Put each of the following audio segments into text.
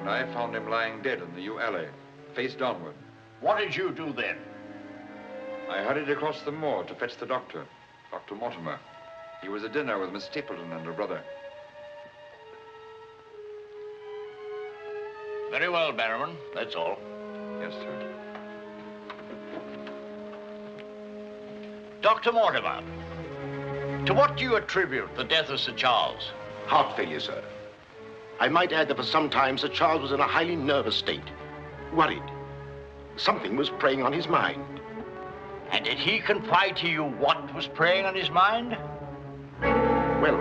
and I found him lying dead in the yew alley, face downward. What did you do then? I hurried across the moor to fetch the doctor, Dr. Mortimer. He was at dinner with Miss Stapleton and her brother. Very well, Barrowman. That's all. Yes, sir. Dr. Mortimer, to what do you attribute the death of Sir Charles? Heart failure, sir. I might add that for some time Sir Charles was in a highly nervous state, worried. Something was preying on his mind. And did he confide to you what was preying on his mind? Well,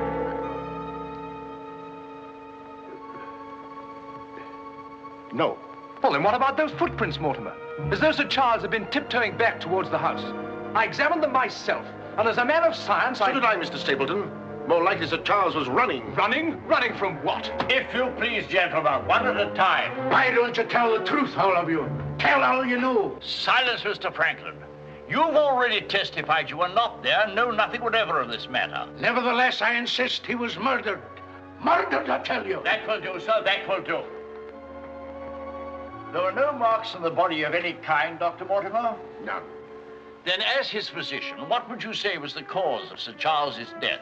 no. Well, then what about those footprints, Mortimer? As though Sir Charles had been tiptoeing back towards the house. I examined them myself, and as a man of science, So did I, Mr. Stapleton. More likely Sir Charles was running. Running? Running from what? If you please, gentlemen, one at a time. Why don't you tell the truth, all of you? Tell all you know. Silence, Mr. Franklin. You've already testified you were not there and know nothing whatever of this matter. Nevertheless, I insist he was murdered. Murdered, I tell you. That will do, sir, that will do. There were no marks on the body of any kind, Dr. Mortimer? None. Then, as his physician, what would you say was the cause of Sir Charles's death?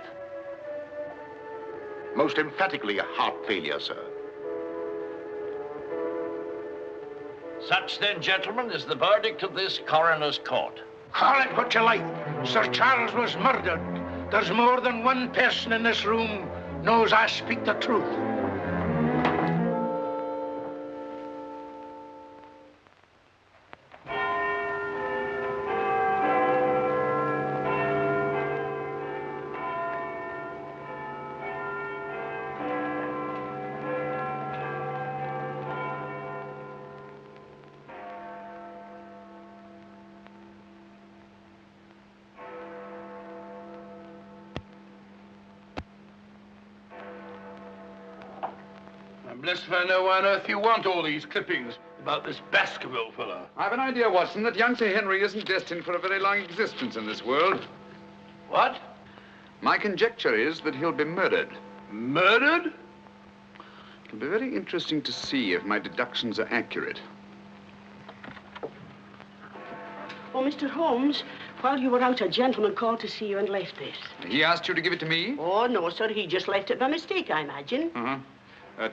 Most emphatically a heart failure, sir. Such, then, gentlemen, is the verdict of this coroner's court. Call it what you like. Sir Charles was murdered. There's more than one person in this room knows I speak the truth. I'm blessed if I know why on earth you want all these clippings about this Baskerville fellow. I've an idea, Watson, that young Sir Henry isn't destined for a very long existence in this world. What? My conjecture is that he'll be murdered. Murdered? It'll be very interesting to see if my deductions are accurate. Oh, Mr. Holmes, while you were out, a gentleman called to see you and left this. He asked you to give it to me? Oh, no, sir. He just left it by mistake, I imagine. Uh-huh.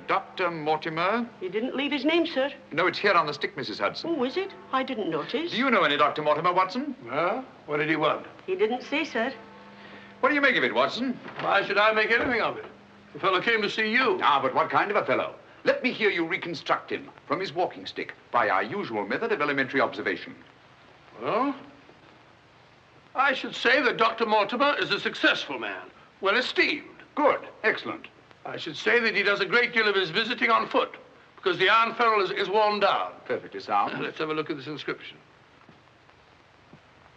Dr. Mortimer? He didn't leave his name, sir. No, it's here on the stick, Mrs. Hudson. Oh, is it? I didn't notice. Do you know any Dr. Mortimer, Watson? Well, what did he want? He didn't say, sir. What do you make of it, Watson? Why should I make anything of it? The fellow came to see you. Ah, but what kind of a fellow? Let me hear you reconstruct him from his walking stick by our usual method of elementary observation. Well, I should say that Dr. Mortimer is a successful man, well esteemed. Good. Excellent. I should say that he does a great deal of his visiting on foot, because the iron ferrule is worn down. Perfectly sound. Let's have a look at this inscription.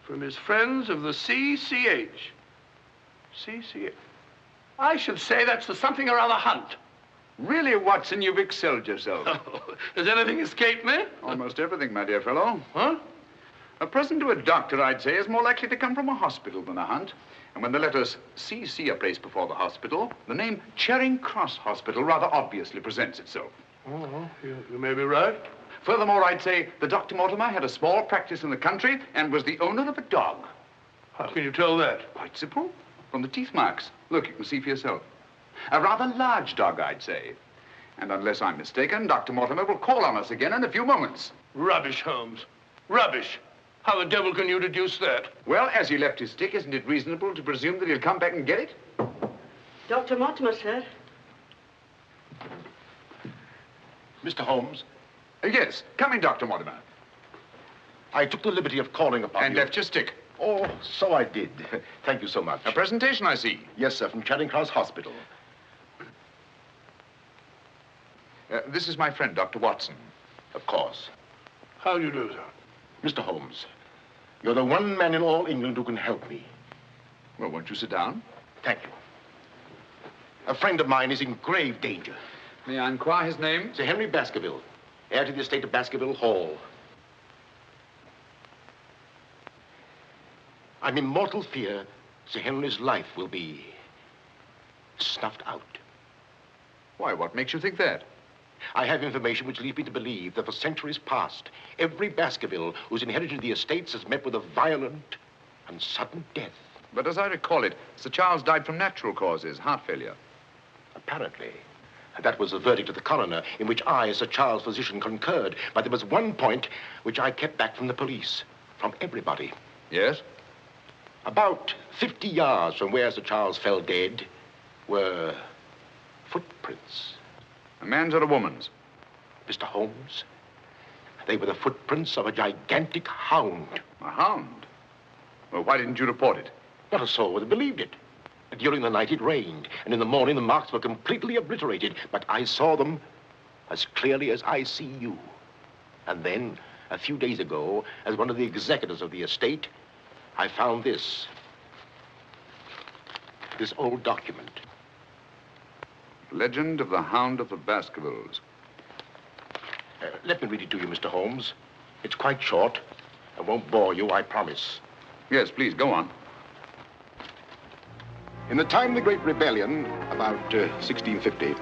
From his friends of the CCH. CCH. I should say that's the something or other hunt. Really, Watson, you've excelled yourself. Oh, does anything escape me? Almost everything, my dear fellow. Huh? A present to a doctor, I'd say, is more likely to come from a hospital than a hunt. And when the letters CC are placed before the hospital, the name Charing Cross Hospital rather obviously presents itself. Oh, you may be right. Furthermore, I'd say that Dr. Mortimer had a small practice in the country and was the owner of a dog. How can you tell that? Quite simple. From the teeth marks. Look, you can see for yourself. A rather large dog, I'd say. And unless I'm mistaken, Dr. Mortimer will call on us again in a few moments. Rubbish, Holmes. Rubbish. How the devil can you deduce that? Well, as he left his stick, isn't it reasonable to presume that he'll come back and get it? Dr. Mortimer, sir. Mr. Holmes, Yes. Come in, Dr. Mortimer. I took the liberty of calling upon And you. left your stick. Oh, so I did. Thank you so much. A presentation, I see. Yes, sir, from Charing Cross Hospital. This is my friend, Dr. Watson. Of course. How do you do, sir? Mr. Holmes, you're the one man in all England who can help me. Well, won't you sit down? Thank you. A friend of mine is in grave danger. May I inquire his name? Sir Henry Baskerville, heir to the estate of Baskerville Hall. I'm in mortal fear Sir Henry's life will be snuffed out. Why, what makes you think that? I have information which leads me to believe that for centuries past, every Baskerville who's inherited the estates has met with a violent and sudden death. But as I recall it, Sir Charles died from natural causes, heart failure. Apparently. That was the verdict of the coroner, in which I, as Sir Charles' physician, concurred. But there was one point which I kept back from the police, from everybody. Yes? About 50 yards from where Sir Charles fell dead were footprints. A man's or a woman's? Mr. Holmes, they were the footprints of a gigantic hound. A hound? Well, why didn't you report it? Not a soul would have believed it. During the night it rained, and in the morning the marks were completely obliterated. But I saw them as clearly as I see you. And then, a few days ago, as one of the executors of the estate, I found this old document. Legend of the Hound of the Baskervilles. Let me read it to you, Mr. Holmes. It's quite short. I won't bore you, I promise. Yes, please, go on. In the time of the Great Rebellion, about 1650,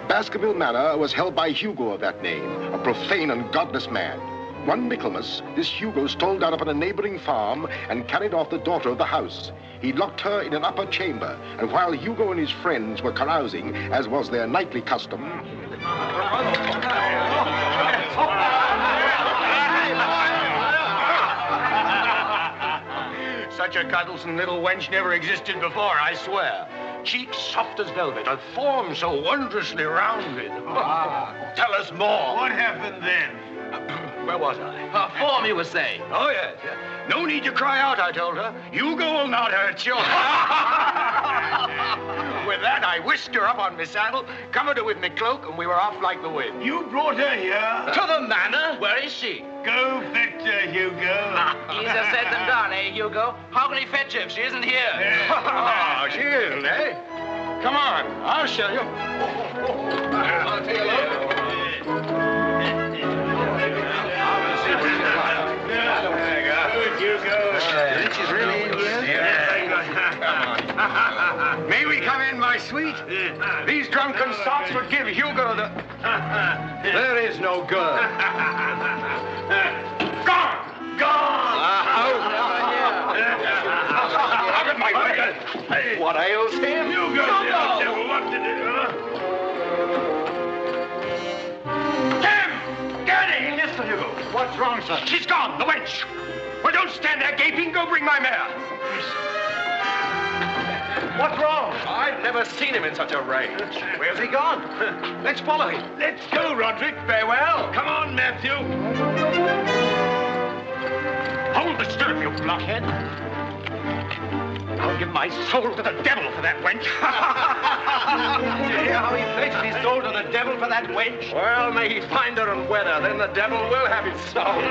Baskerville Manor was held by Hugo of that name, a profane and godless man. One Michaelmas, this Hugo stole down upon a neighboring farm and carried off the daughter of the house. He locked her in an upper chamber, and while Hugo and his friends were carousing, as was their nightly custom... Such a cuddlesome little wench never existed before, I swear. Cheeks soft as velvet, a form so wondrously rounded. Tell us more. What happened then? Where was I? Her form, you were saying. Oh, yes. No need to cry out, I told her. Hugo will not hurt you. With that, I whisked her up on my saddle, covered her with my cloak, and we were off like the wind. You brought her here? To the manor? Where is she? Go fetch her, Hugo. Easier said than done, eh, Hugo? How can he fetch her if she isn't here? Oh, she isn't, eh? Come on, I'll show you. I'll take a look. She's really in here? May we come in, my sweet? These drunken sots would give Hugo the... There is no girl. Gone! Gone! Out of my way! What ails him? Hugo, devil, what did it... Damn! Get in! Mr. Hugo. What's wrong, sir? She's gone, the wench. Well, don't stand there gaping. Go bring my mare. What's wrong? I've never seen him in such a rage. Where's he gone? Let's follow him. Let's go, Roderick. Farewell. Come on, Matthew. Hold the stirrup, you blockhead. I'll give my soul to the devil for that wench. Did you hear how he pledged his soul to the devil for that wench? Well, may he find her and wed her, then the devil will have his soul.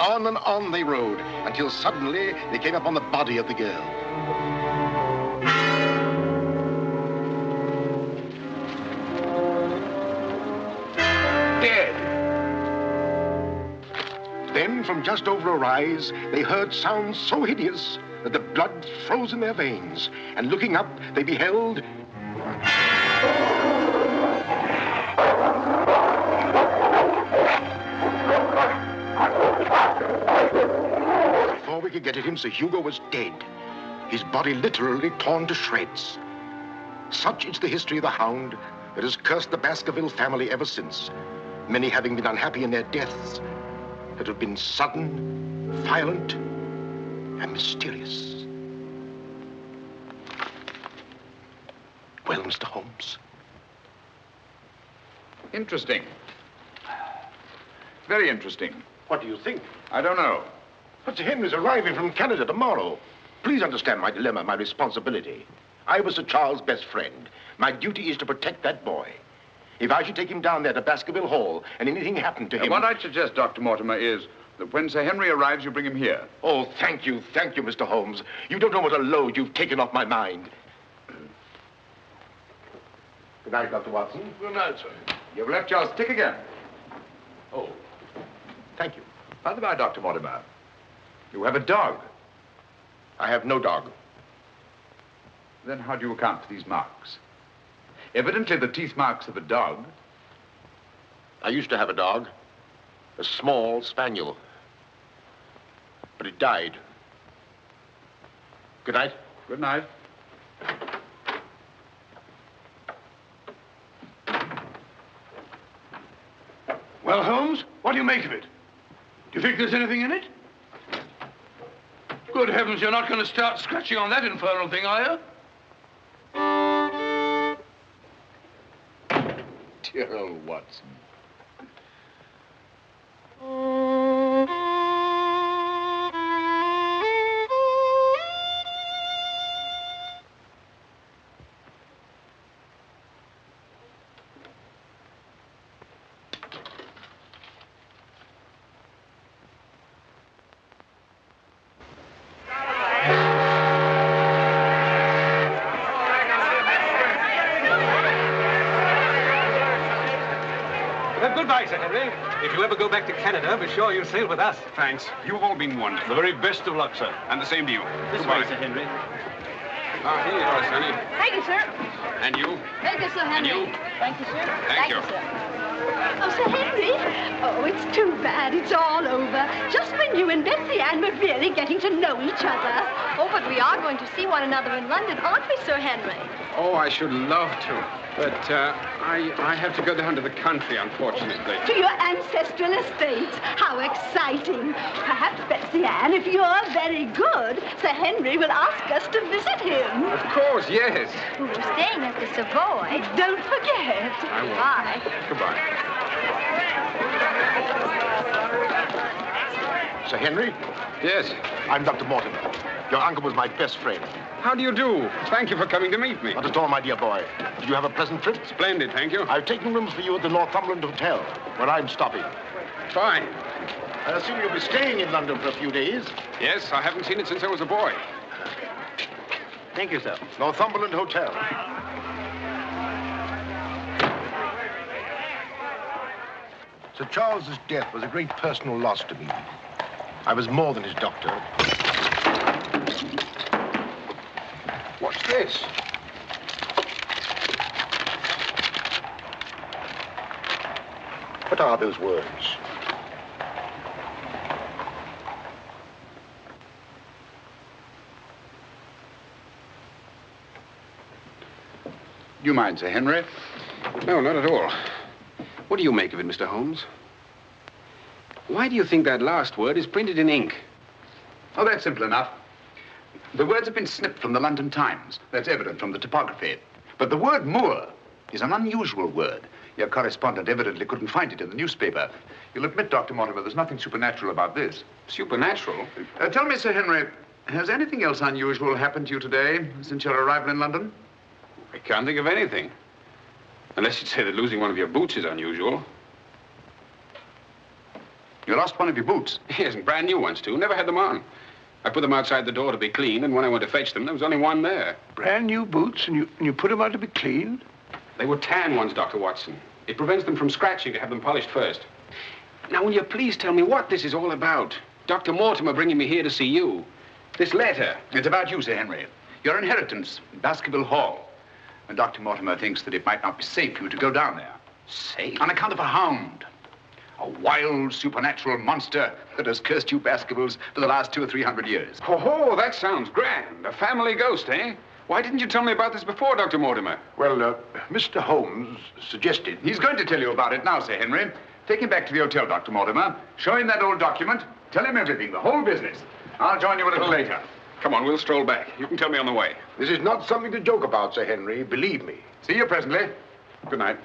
On and on they rode, until suddenly they came upon the body of the girl. Dead. Then, from just over a rise, they heard sounds so hideous that the blood froze in their veins. And looking up, they beheld... Before we could get at him, Sir Hugo was dead. His body literally torn to shreds. Such is the history of the hound that has cursed the Baskerville family ever since, many having been unhappy in their deaths that have been sudden, violent, and mysterious. Well, Mr. Holmes? Interesting. Very interesting. What do you think? I don't know. But Sir Henry's arriving from Canada tomorrow. Please understand my dilemma, my responsibility. I was Sir Charles' best friend. My duty is to protect that boy. If I should take him down there to Baskerville Hall and anything happened to him... What I'd suggest, Dr. Mortimer, is that when Sir Henry arrives, you bring him here. Oh, thank you, Mr. Holmes. You don't know what a load you've taken off my mind. Good night, Dr. Watson. Good night, sir. You've left your stick again. Oh, thank you. By the by, Dr. Mortimer, you have a dog. I have no dog. Then how do you account for these marks? Evidently the teeth marks of a dog. I used to have a dog, a small spaniel, but it died. Good night. Good night. Well, Holmes, what do you make of it? Do you think there's anything in it? Good heavens, you're not going to start scratching on that infernal thing, are you? Dear old Watson. Goodbye, Sir Henry. If you ever go back to Canada, be sure you sail with us. Thanks. You've all been wonderful. The very best of luck, sir. And the same to you. This way, Sir Henry. Ah, here you are, Sonny. Thank you, sir. And you? Thank you, Sir Henry. And you? Thank you, sir. Thank you. Sir. Oh, Sir Henry. Oh, it's too bad. It's all over. Just when you and Betsy Ann were really getting to know each other. Oh, but we are going to see one another in London, aren't we, Sir Henry? Oh, I should love to. But I have to go down to the country, unfortunately. To your ancestral estate. How exciting. Perhaps, Betsy Ann, if you're very good, Sir Henry will ask us to visit him. Of course, yes. We're staying at the Savoy. Don't forget. I won't. Bye. Goodbye. Sir Henry? Yes? I'm Dr. Mortimer. Your uncle was my best friend. How do you do? Thank you for coming to meet me. Not at all, my dear boy. Did you have a pleasant trip? Splendid, thank you. I've taken rooms for you at the Northumberland Hotel, where I'm stopping. Fine. I assume you'll be staying in London for a few days. Yes, I haven't seen it since I was a boy. Thank you, sir. Northumberland Hotel. Sir Charles's death was a great personal loss to me. I was more than his doctor. What's this? What are those words? Do you mind, Sir Henry? No, not at all. What do you make of it, Mr. Holmes? Why do you think that last word is printed in ink? Oh, that's simple enough. The words have been snipped from the London Times. That's evident from the typography. But the word moor is an unusual word. Your correspondent evidently couldn't find it in the newspaper. You'll admit, Dr. Mortimer, there's nothing supernatural about this. Supernatural? Tell me, Sir Henry, has anything else unusual happened to you today since your arrival in London? I can't think of anything. Unless you'd say that losing one of your boots is unusual. You lost one of your boots? Yes, and brand new ones, too. Never had them on. I put them outside the door to be cleaned, and when I went to fetch them, there was only one there. Brand new boots, and you put them out to be cleaned? They were tan ones, Dr. Watson. It prevents them from scratching to have them polished first. Now, will you please tell me what this is all about? Dr. Mortimer bringing me here to see you. This letter. It's about you, Sir Henry. Your inheritance in Baskerville Hall. And Dr. Mortimer thinks that it might not be safe for you to go down there. Safe? On account of a hound. A wild, supernatural monster that has cursed you Baskervilles for the last 200 or 300 years. Oh, that sounds grand. A family ghost, eh? Why didn't you tell me about this before, Dr. Mortimer? Well, Mr. Holmes suggested... He's going to tell you about it now, Sir Henry. Take him back to the hotel, Dr. Mortimer. Show him that old document. Tell him everything, the whole business. I'll join you a little later. Come on, we'll stroll back. You can tell me on the way. This is not something to joke about, Sir Henry. Believe me. See you presently. Good night.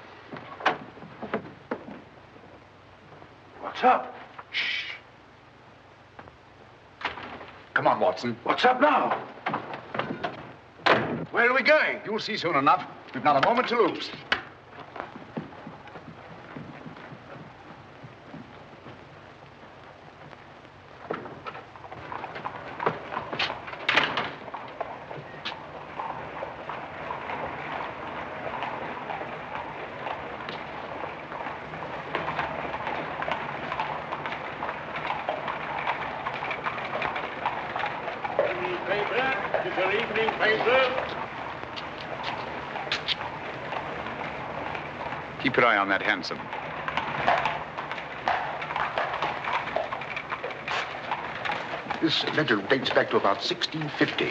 What's up? Shh. Come on, Watson. What's up now? Where are we going? You'll see soon enough. We've not a moment to lose. your evening paper. Keep your eye on that hansom. This letter dates back to about 1650.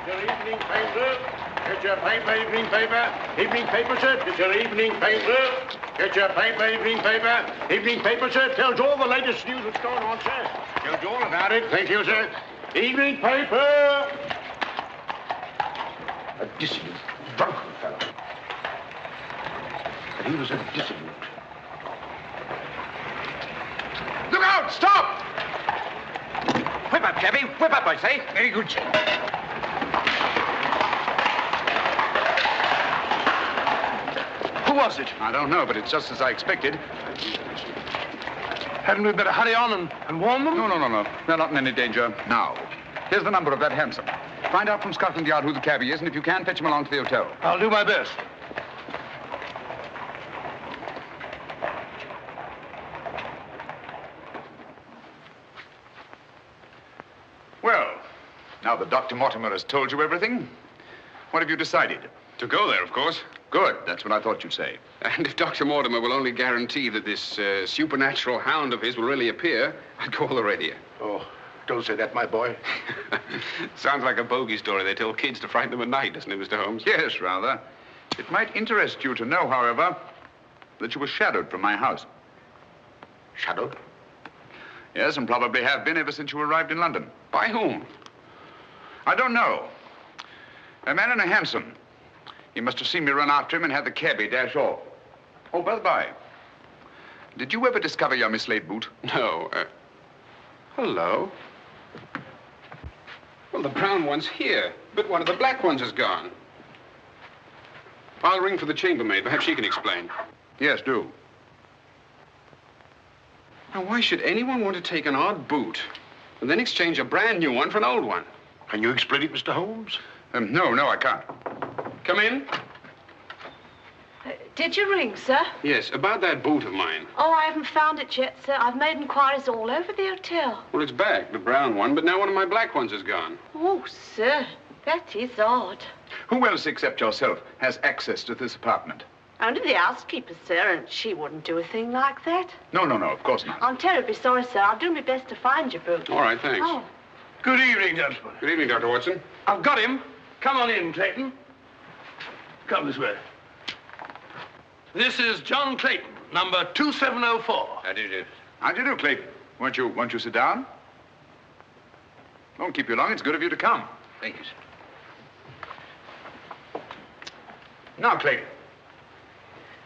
Your evening paper. Get your paper, evening paper. Evening paper, sir. Get your evening paper. Get your paper, evening paper. Evening paper, sir. Tells all the latest news that's going on, sir. Tells you all about it. Thank you, sir. Evening paper. A dissolute, drunken fellow. And he was a dissolute. Look out! Stop! Whip up, cabby. Whip up, I say. Very good, sir. Who was it? I don't know, but it's just as I expected. Hadn't we better hurry on and warn them? No. They're not in any danger now. Here's the number of that hansom. Find out from Scotland Yard who the cabby is, and if you can, fetch him along to the hotel. I'll do my best. Well, now that Dr. Mortimer has told you everything, what have you decided? To go there, of course. Good. That's what I thought you'd say. And if Dr. Mortimer will only guarantee that this supernatural hound of his will really appear, I'd go all the readier. Oh, don't say that, my boy. Sounds like a bogey story they tell kids to frighten them at night, doesn't it, Mr. Holmes? Yes, rather. It might interest you to know, however, that you were shadowed from my house. Shadowed? Yes, and probably have been ever since you arrived in London. By whom? I don't know. A man in a hansom. He must have seen me run after him and had the cabby dash off. Oh, by the by, did you ever discover your mislaid boot? No. Hello. Well, the brown one's here, but one of the black ones is gone. I'll ring for the chambermaid. Perhaps she can explain. Yes, do. Now, why should anyone want to take an odd boot and then exchange a brand new one for an old one? Can you explain it, Mr. Holmes? No, I can't. Come in. Did you ring, sir? Yes, about that boot of mine. Oh, I haven't found it yet, sir. I've made inquiries all over the hotel. Well, it's back, the brown one, but now one of my black ones is gone. Oh, sir, that is odd. Who else except yourself has access to this apartment? Only the housekeeper, sir, and she wouldn't do a thing like that. No, of course not. I'm terribly sorry, sir. I'll do my best to find your boot. All right, thanks. Oh. Good evening, gentlemen. Good evening, Dr. Watson. I've got him. Come on in, Clayton. Come this way. This is John Clayton, number 2704. How do you do? How do you do, Clayton? Won't you sit down? Won't keep you long. It's good of you to come. Thank you, sir. Now, Clayton,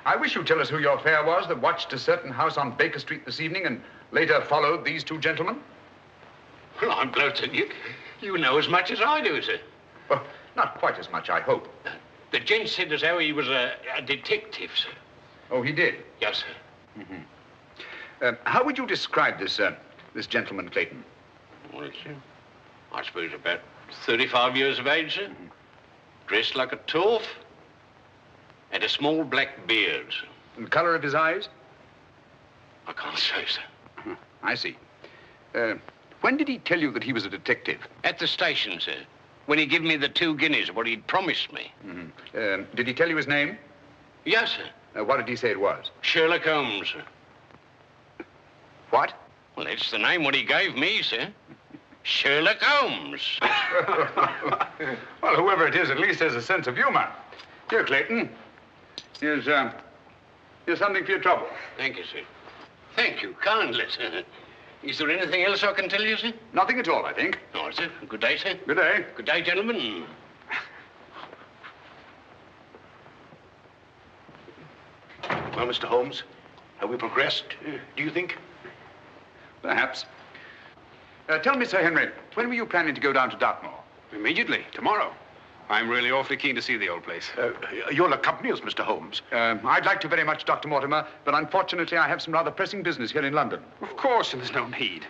I wish you'd tell us who your fare was that watched a certain house on Baker Street this evening and later followed these two gentlemen. Well, I'm glad that you know as much as I do, sir. Well, not quite as much, I hope. The gent said as how he was a detective, sir. Oh, he did? Yes, sir. Mm-hmm. How would you describe this gentleman, Clayton? Well, it's, I suppose about 35 years of age, sir. Dressed like a toff. And a small black beard, sir. And the color of his eyes? I can't say, sir. I see. When did he tell you that he was a detective? At the station, sir. When he gave me the 2 guineas, what he'd promised me. Mm-hmm. Did he tell you his name? Yes, sir. What did he say it was? Sherlock Holmes, sir. What? Well, that's the name what he gave me, sir. Sherlock Holmes. Well, whoever it is at least has a sense of humor. Here, Clayton. Here's something for your trouble. Thank you, sir. Thank you kindly, sir. Is there anything else I can tell you, sir? Nothing at all, I think. All right, sir. Good day, sir. Good day. Good day, gentlemen. Well, Mr. Holmes, have we progressed, do you think? Perhaps. Tell me, Sir Henry, when were you planning to go down to Dartmore? Immediately, tomorrow. I'm really awfully keen to see the old place. You'll accompany us, Mr. Holmes. I'd like to very much, Dr. Mortimer, but unfortunately I have some rather pressing business here in London. Of course, and there's no need.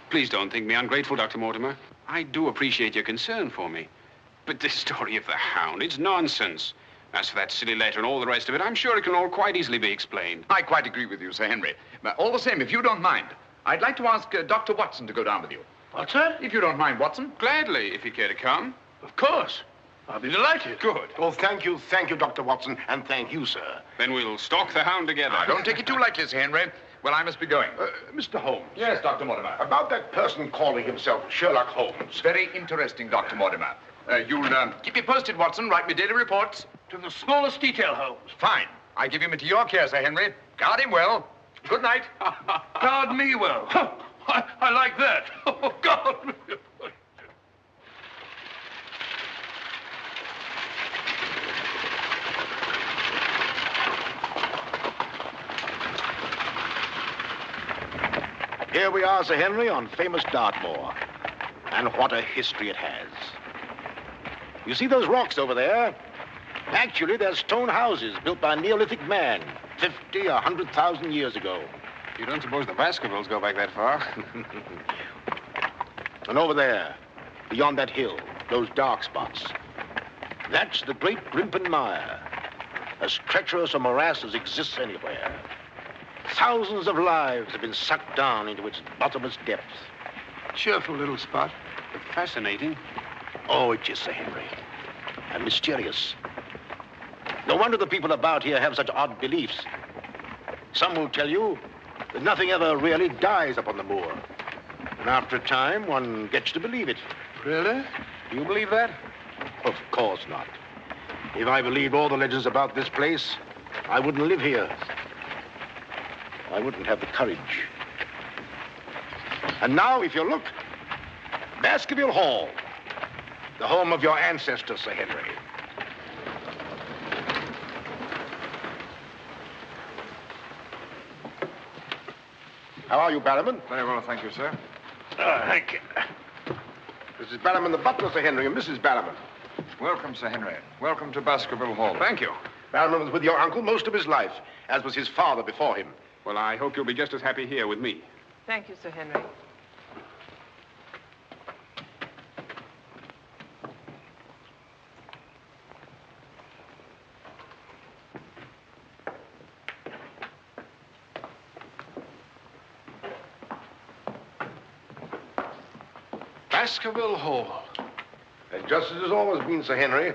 Please don't think me ungrateful, Dr. Mortimer. I do appreciate your concern for me. But this story of the hound, it's nonsense. As for that silly letter and all the rest of it, I'm sure it can all quite easily be explained. I quite agree with you, Sir Henry. But all the same, if you don't mind, I'd like to ask Dr. Watson to go down with you. What's that? If you don't mind, Watson. Gladly, if you care to come. Of course. I'll be delighted. Good. Oh, thank you, Dr. Watson, and thank you, sir. Then we'll stalk the hound together. Now, don't take it too lightly, Sir Henry. Well, I must be going. Mr. Holmes. Yes, Dr. Mortimer. About that person calling himself Sherlock Holmes. Very interesting, Dr. Mortimer. You'll keep me posted, Watson. Write me daily reports. To the smallest detail, Holmes. Fine. I give him into your care, Sir Henry. Guard him well. Good night. Guard me well. I like that. Oh, God. Here we are, Sir Henry, on famous Dartmore. And what a history it has. You see those rocks over there? Actually, they're stone houses built by a Neolithic man 50 or 100,000 years ago. You don't suppose the Baskervilles go back that far? And over there, beyond that hill, those dark spots, that's the great Grimpen Mire, as treacherous a morass as exists anywhere. Thousands of lives have been sucked down into its bottomless depths. Cheerful little spot. But fascinating. Oh, it is, Sir Henry. And mysterious. No wonder the people about here have such odd beliefs. Some will tell you that nothing ever really dies up on the moor. And after a time, one gets to believe it. Really? Do you believe that? Of course not. If I believed all the legends about this place, I wouldn't live here. I wouldn't have the courage. And now, if you look, Baskerville Hall, the home of your ancestors, Sir Henry. How are you, Barrowman? Very well, thank you, sir. Thank you. This is Barrowman, the butler, Sir Henry, and Mrs. Barrowman. Welcome, Sir Henry. Welcome to Baskerville Hall. Thank you. Barrowman was with your uncle most of his life, as was his father before him. Well, I hope you'll be just as happy here with me. Thank you, Sir Henry. Baskerville Hall. And just as it's always been, Sir Henry,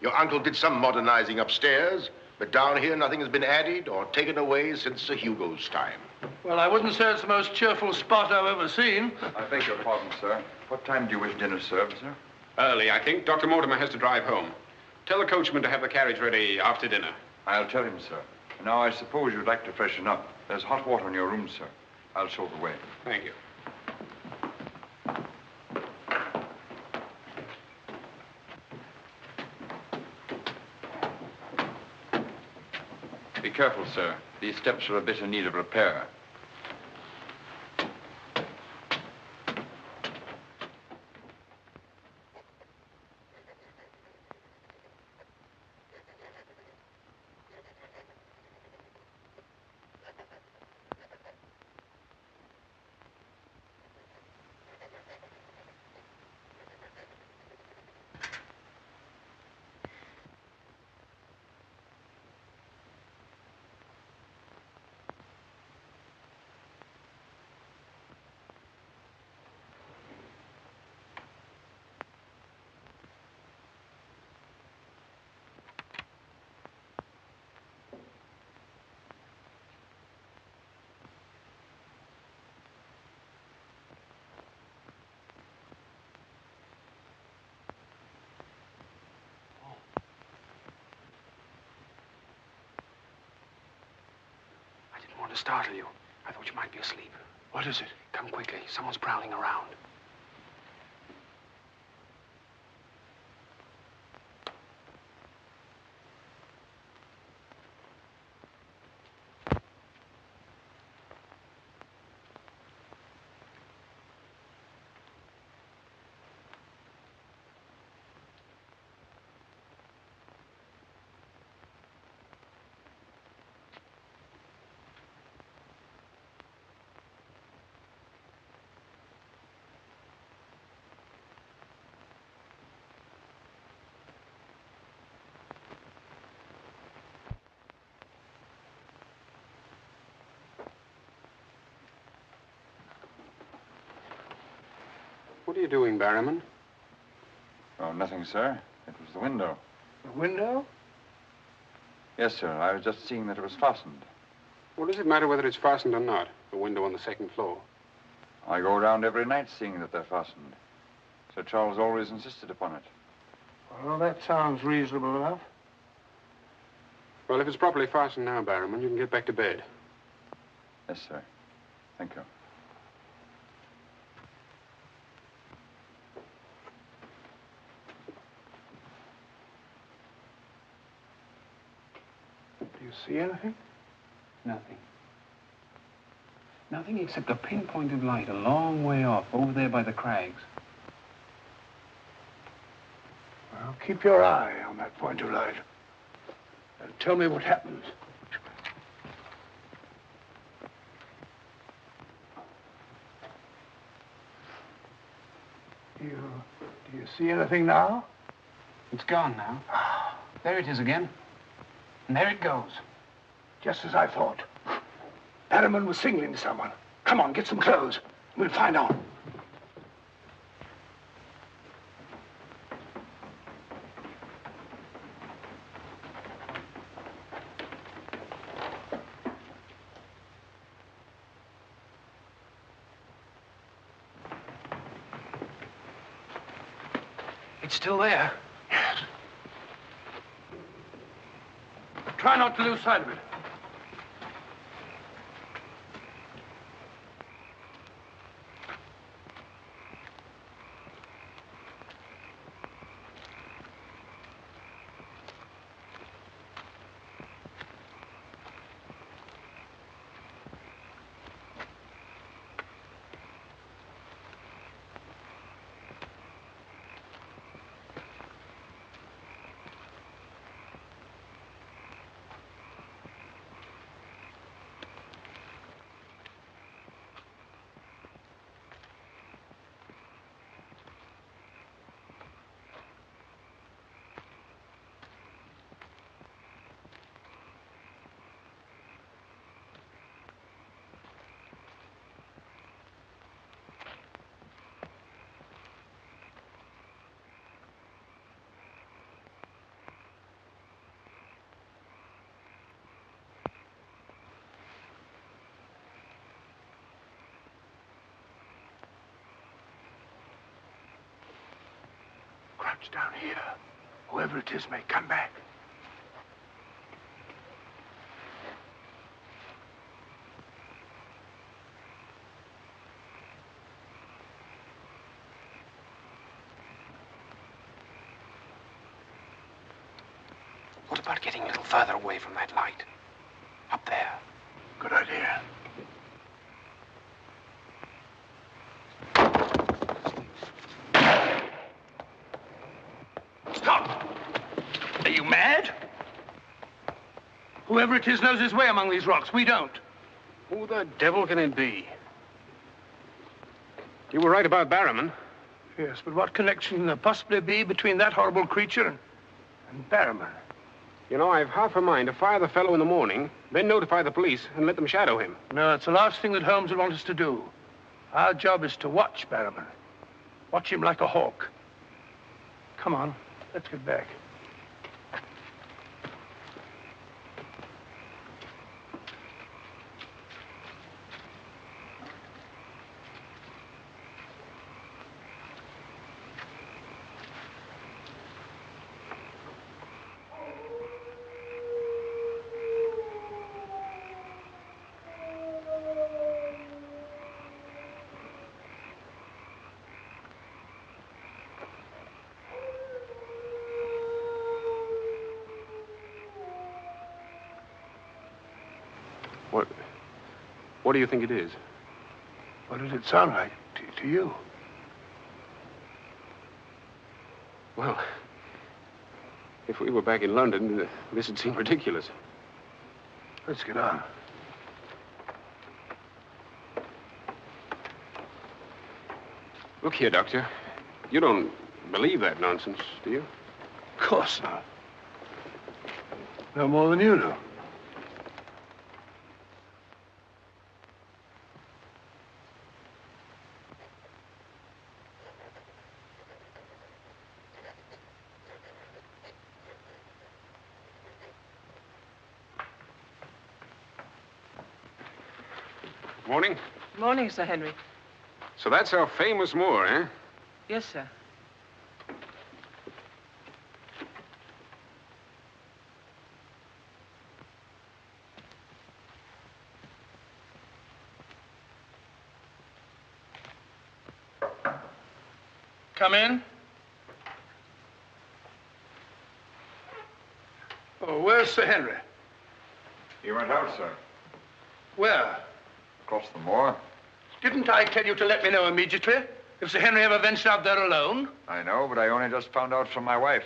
your uncle did some modernizing upstairs, but down here nothing has been added or taken away since Sir Hugo's time. Well, I wouldn't say it's the most cheerful spot I've ever seen. I beg your pardon, sir. What time do you wish dinner served, sir? Early, I think. Dr. Mortimer has to drive home. Tell the coachman to have the carriage ready after dinner. I'll tell him, sir. Now, I suppose you'd like to freshen up. There's hot water in your room, sir. I'll show the way. Thank you. Be careful, sir. These steps are a bit in need of repair. To startle you. I thought you might be asleep. What is it? Come quickly. Someone's prowling around. What are you doing, Barrowman? Oh, nothing, sir. It was the window. The window? Yes, sir. I was just seeing that it was fastened. What does it matter whether it's fastened or not? The window on the second floor. I go around every night seeing that they're fastened. Sir Charles always insisted upon it. Well, that sounds reasonable enough. Well, if it's properly fastened now, Barrowman, you can get back to bed. Yes, sir. Thank you. Do you see anything? Nothing. Nothing except a pinpoint of light a long way off, over there by the crags. Well, keep your eye on that point of light. And tell me what happens. Do you see anything now? It's gone now. There it is again. And there it goes. Just as I thought. Barrowman was signaling to someone. Come on, get some clothes. We'll find out. It's still there. Yes. Try not to lose sight of it. Crouch down here. Whoever it is may come back. What about getting a little further away from that light? Up there. Good idea. Stop! Are you mad? Whoever it is knows his way among these rocks. We don't. Who the devil can it be? You were right about Barrowman. Yes, but what connection can there possibly be between that horrible creature and Barrowman? You know, I've half a mind to fire the fellow in the morning, then notify the police and let them shadow him. No, it's the last thing that Holmes would want us to do. Our job is to watch Barrowman. Watch him like a hawk. Come on, let's get back. What do you think it is? What does it sound like to you? Well, if we were back in London, this would seem ridiculous. Let's get on. Look here, Doctor. You don't believe that nonsense, do you? Of course not. No more than you do. Morning. Morning, Sir Henry. So that's our famous Moor, eh? Yes, sir. Come in. Oh, where's Sir Henry? He went out, sir. Where? Across the moor. Didn't I tell you to let me know immediately if Sir Henry ever ventured out there alone? I know, but I only just found out from my wife.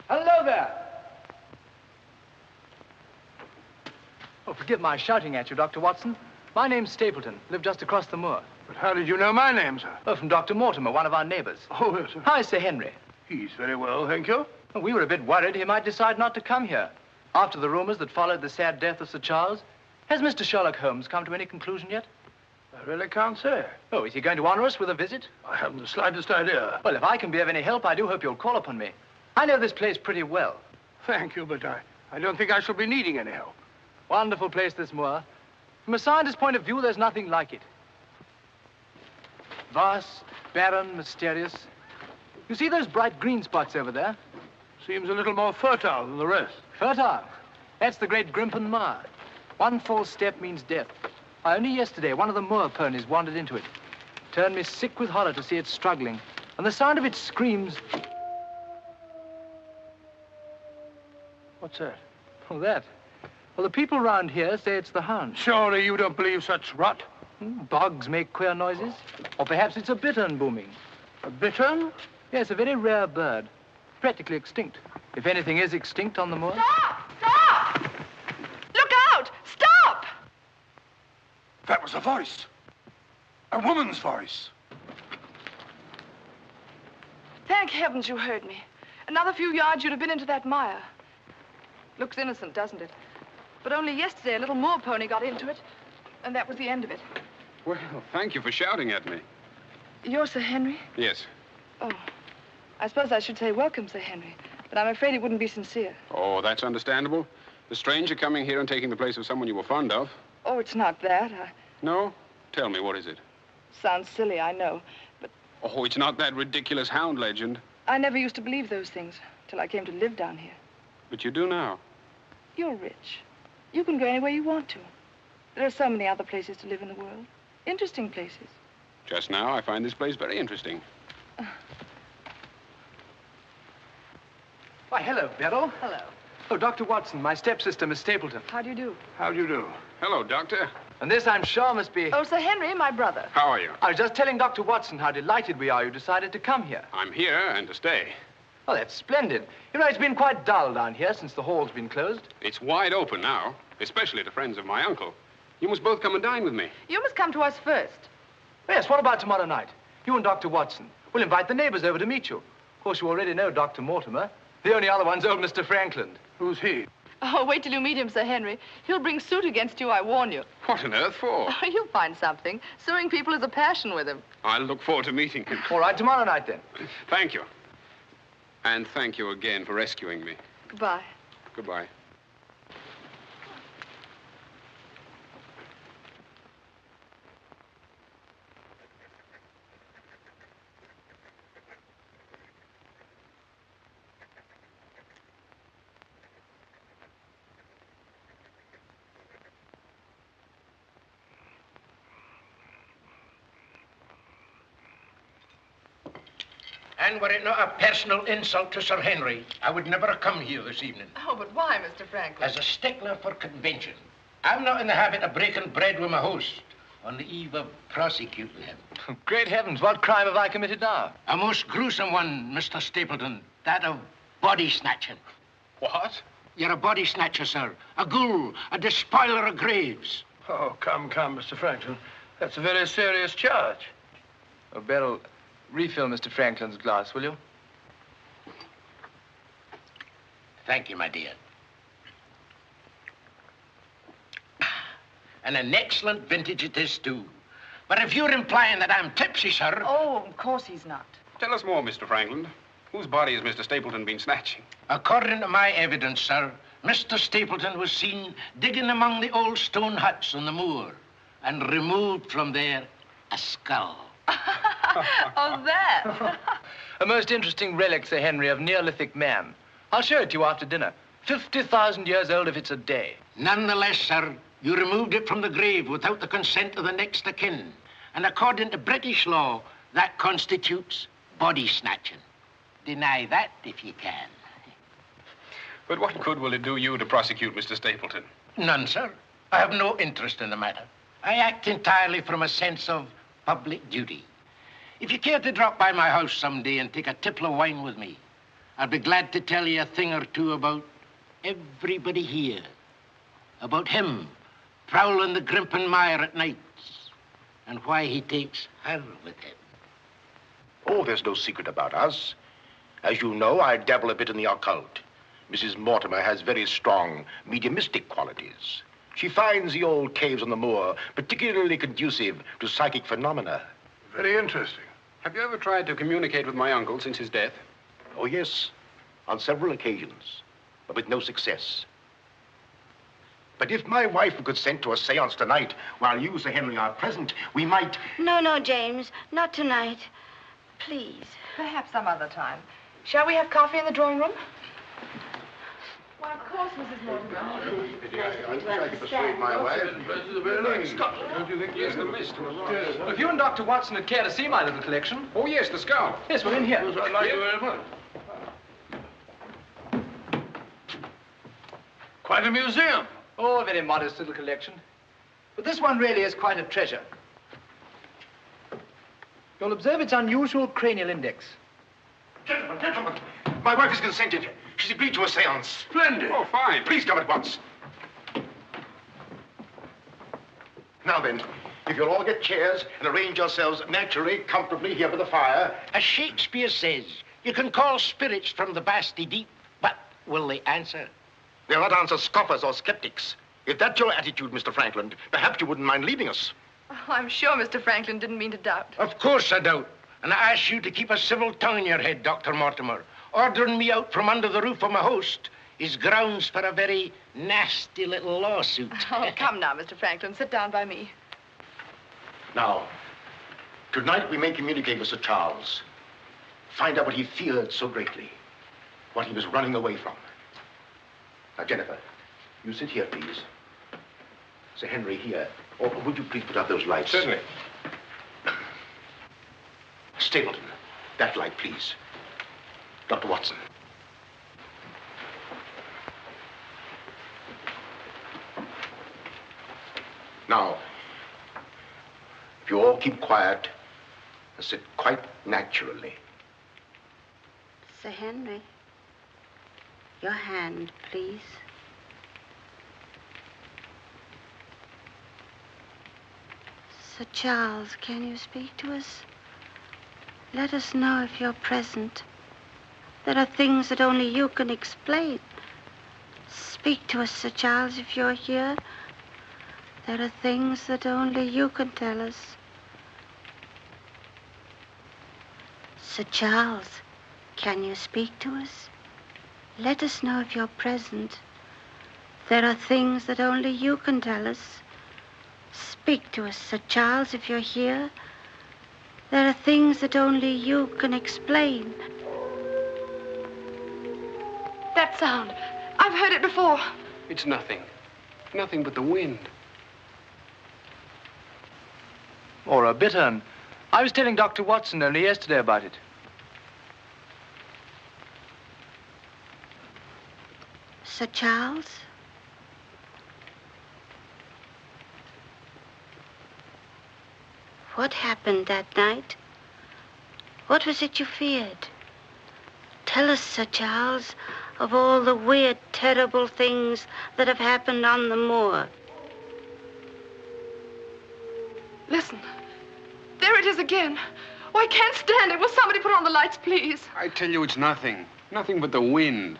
Hello there. Oh, forgive my shouting at you, Dr. Watson. My name's Stapleton. Live just across the moor. But how did you know my name, sir? Oh, from Dr. Mortimer, one of our neighbors. Oh, yes, sir. How is Sir Henry? He's very well, thank you. Well, we were a bit worried he might decide not to come here. After the rumors that followed the sad death of Sir Charles, has Mr. Sherlock Holmes come to any conclusion yet? I really can't say. Oh, is he going to honor us with a visit? I haven't the slightest idea. Well, if I can be of any help, I do hope you'll call upon me. I know this place pretty well. Thank you, but I don't think I shall be needing any help. Wonderful place, this moor. From a scientist's point of view, there's nothing like it. Vast, barren, mysterious. You see those bright green spots over there? Seems a little more fertile than the rest. Fertile? That's the great Grimpen Moor. One false step means death. Only yesterday, one of the moor ponies wandered into it. Turned me sick with horror to see it struggling. And the sound of its screams... What's that? Oh, that? Well, the people round here say it's the hound. Surely you don't believe such rot? Bogs make queer noises. Or perhaps it's a bittern booming. A bittern? Yes, a very rare bird. Practically extinct. If anything is extinct on the moor. Stop! Stop! Look out! Stop! That was a voice. A woman's voice. Thank heavens you heard me. Another few yards, you'd have been into that mire. Looks innocent, doesn't it? But only yesterday, a little moor pony got into it, and that was the end of it. Well, thank you for shouting at me. You're Sir Henry? Yes. Oh, I suppose I should say welcome, Sir Henry, but I'm afraid it wouldn't be sincere. Oh, that's understandable. A stranger coming here and taking the place of someone you were fond of. Oh, it's not that. No? Tell me, what is it? Sounds silly, I know, but Oh, it's not that ridiculous hound legend. I never used to believe those things till I came to live down here. But you do now. You're rich. You can go anywhere you want to. There are so many other places to live in the world. Interesting places. Just now, I find this place very interesting. Why, hello, Beryl. Hello. Oh, Dr. Watson, my stepsister, Miss Stapleton. How do you do? How do you do? Hello, Doctor. And this, I'm sure, must be... Oh, Sir Henry, my brother. How are you? I was just telling Dr. Watson how delighted we are you decided to come here. I'm here and to stay. Oh, that's splendid. You know, it's been quite dull down here since the hall's been closed. It's wide open now, especially to friends of my uncle. You must both come and dine with me. You must come to us first. Yes, what about tomorrow night? You and Dr. Watson. We'll invite the neighbors over to meet you. Of course, you already know Dr. Mortimer. The only other one's old Mr. Franklin. Who's he? Oh, wait till you meet him, Sir Henry. He'll bring suit against you, I warn you. What on earth for? Oh, you'll find something. Suing people is a passion with him. I'll look forward to meeting him. All right, tomorrow night, then. Thank you. And thank you again for rescuing me. Goodbye. Goodbye. And were it not a personal insult to Sir Henry, I would never have come here this evening. Oh, but why, Mr. Franklin? As a stickler for convention, I'm not in the habit of breaking bread with my host on the eve of prosecuting him. Great heavens, what crime have I committed now? A most gruesome one, Mr. Stapleton. That of body snatching. What? You're a body snatcher, sir. A ghoul, a despoiler of graves. Oh, come, Mr. Franklin. That's a very serious charge. Oh, Beryl, Refill Mr. Franklin's glass, will you? Thank you, my dear. And an excellent vintage it is, too. But if you're implying that I'm tipsy, sir... Oh, of course he's not. Tell us more, Mr. Franklin. Whose body has Mr. Stapleton been snatching? According to my evidence, sir, Mr. Stapleton was seen digging among the old stone huts on the moor and removed from there a skull. Oh, that. A most interesting relic, Sir Henry, of Neolithic man. I'll show it to you after dinner. 50,000 years old if it's a day. Nonetheless, sir, you removed it from the grave without the consent of the next of kin. And according to British law, that constitutes body snatching. Deny that if you can. But what good will it do you to prosecute Mr. Stapleton? None, sir. I have no interest in the matter. I act entirely from a sense of public duty. If you care to drop by my house someday and take a tipple of wine with me, I'll be glad to tell you a thing or two about everybody here. About him prowling the Grimpen Mire at nights and why he takes her with him. Oh, there's no secret about us. As you know, I dabble a bit in the occult. Mrs. Mortimer has very strong mediumistic qualities. She finds the old caves on the moor particularly conducive to psychic phenomena. Very interesting. Have you ever tried to communicate with my uncle since his death? Oh, yes, on several occasions, but with no success. But if my wife would consent to a seance tonight, while you, Sir Henry, are present, we might... No, James, not tonight. Please. Perhaps some other time. Shall we have coffee in the drawing room? Why, of course, Mrs. Mortimer. I wish I could persuade my wife. Don't you think there's the list? Well, if you and Dr. Watson would care to see my little collection. Oh, yes, the skull. Yes, we're in here. I'd like you very much. Quite a museum. Oh, a very modest little collection. But this one really is quite a treasure. You'll observe its unusual cranial index. Gentlemen, my wife has consented. She's agreed to a seance. Splendid. Oh, fine. Please come at once. Now then, if you'll all get chairs and arrange yourselves naturally, comfortably here by the fire. As Shakespeare says, you can call spirits from the vasty deep, but will they answer? They'll not answer scoffers or skeptics. If that's your attitude, Mr. Franklin, perhaps you wouldn't mind leaving us. Oh, I'm sure Mr. Franklin didn't mean to doubt. Of course I doubt. And I ask you to keep a civil tongue in your head, Dr. Mortimer. Ordering me out from under the roof of my host is grounds for a very nasty little lawsuit. Oh, come now, Mr. Franklin. Sit down by me. Now, tonight we may communicate with Sir Charles. Find out what he feared so greatly. What he was running away from. Now, Jennifer, you sit here, please. Sir Henry, here. Or would you please put out those lights? Certainly. Stapleton, that light, please. Dr. Watson. Now, if you all keep quiet and sit quite naturally. Sir Henry, your hand, please. Sir Charles, can you speak to us? Let us know if you're present. There are things that only you can explain. Speak to us, Sir Charles, if you're here. There are things that only you can tell us. Sir Charles, can you speak to us? Let us know if you're present. There are things that only you can tell us. Speak to us, Sir Charles, if you're here. There are things that only you can explain. That sound. I've heard it before. It's nothing. Nothing but the wind. Or a bittern. I was telling Dr. Watson only yesterday about it. Sir Charles? What happened that night? What was it you feared? Tell us, Sir Charles, of all the weird, terrible things that have happened on the moor. Listen. There it is again. Oh, I can't stand it. Will somebody put on the lights, please? I tell you, it's nothing. Nothing but the wind.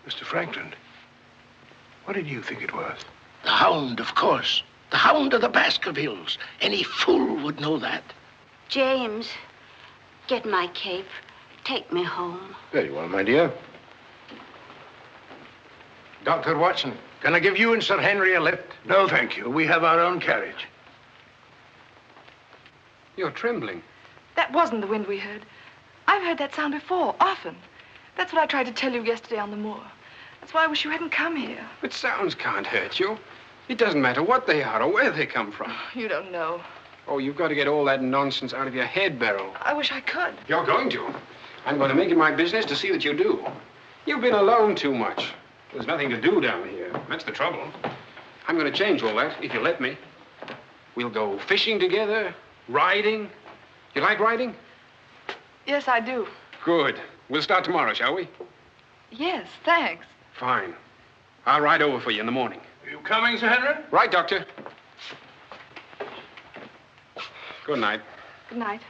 Mr. Franklin, what did you think it was? The hound, of course. The hound of the Baskervilles. Any fool would know that. James, get my cape. Take me home. Very well, my dear. Dr. Watson, can I give you and Sir Henry a lift? No, thank you. We have our own carriage. You're trembling. That wasn't the wind we heard. I've heard that sound before, often. That's what I tried to tell you yesterday on the moor. That's why I wish you hadn't come here. But sounds can't hurt you. It doesn't matter what they are or where they come from. You don't know. Oh, you've got to get all that nonsense out of your head, Beryl. I wish I could. You're going to. I'm going to make it my business to see that you do. You've been alone too much. There's nothing to do down here. That's the trouble. I'm going to change all that, if you let me. We'll go fishing together, riding. You like riding? Yes, I do. Good. We'll start tomorrow, shall we? Yes, thanks. Fine. I'll ride over for you in the morning. Are you coming, Sir Henry? Right, Doctor. Good night. Good night.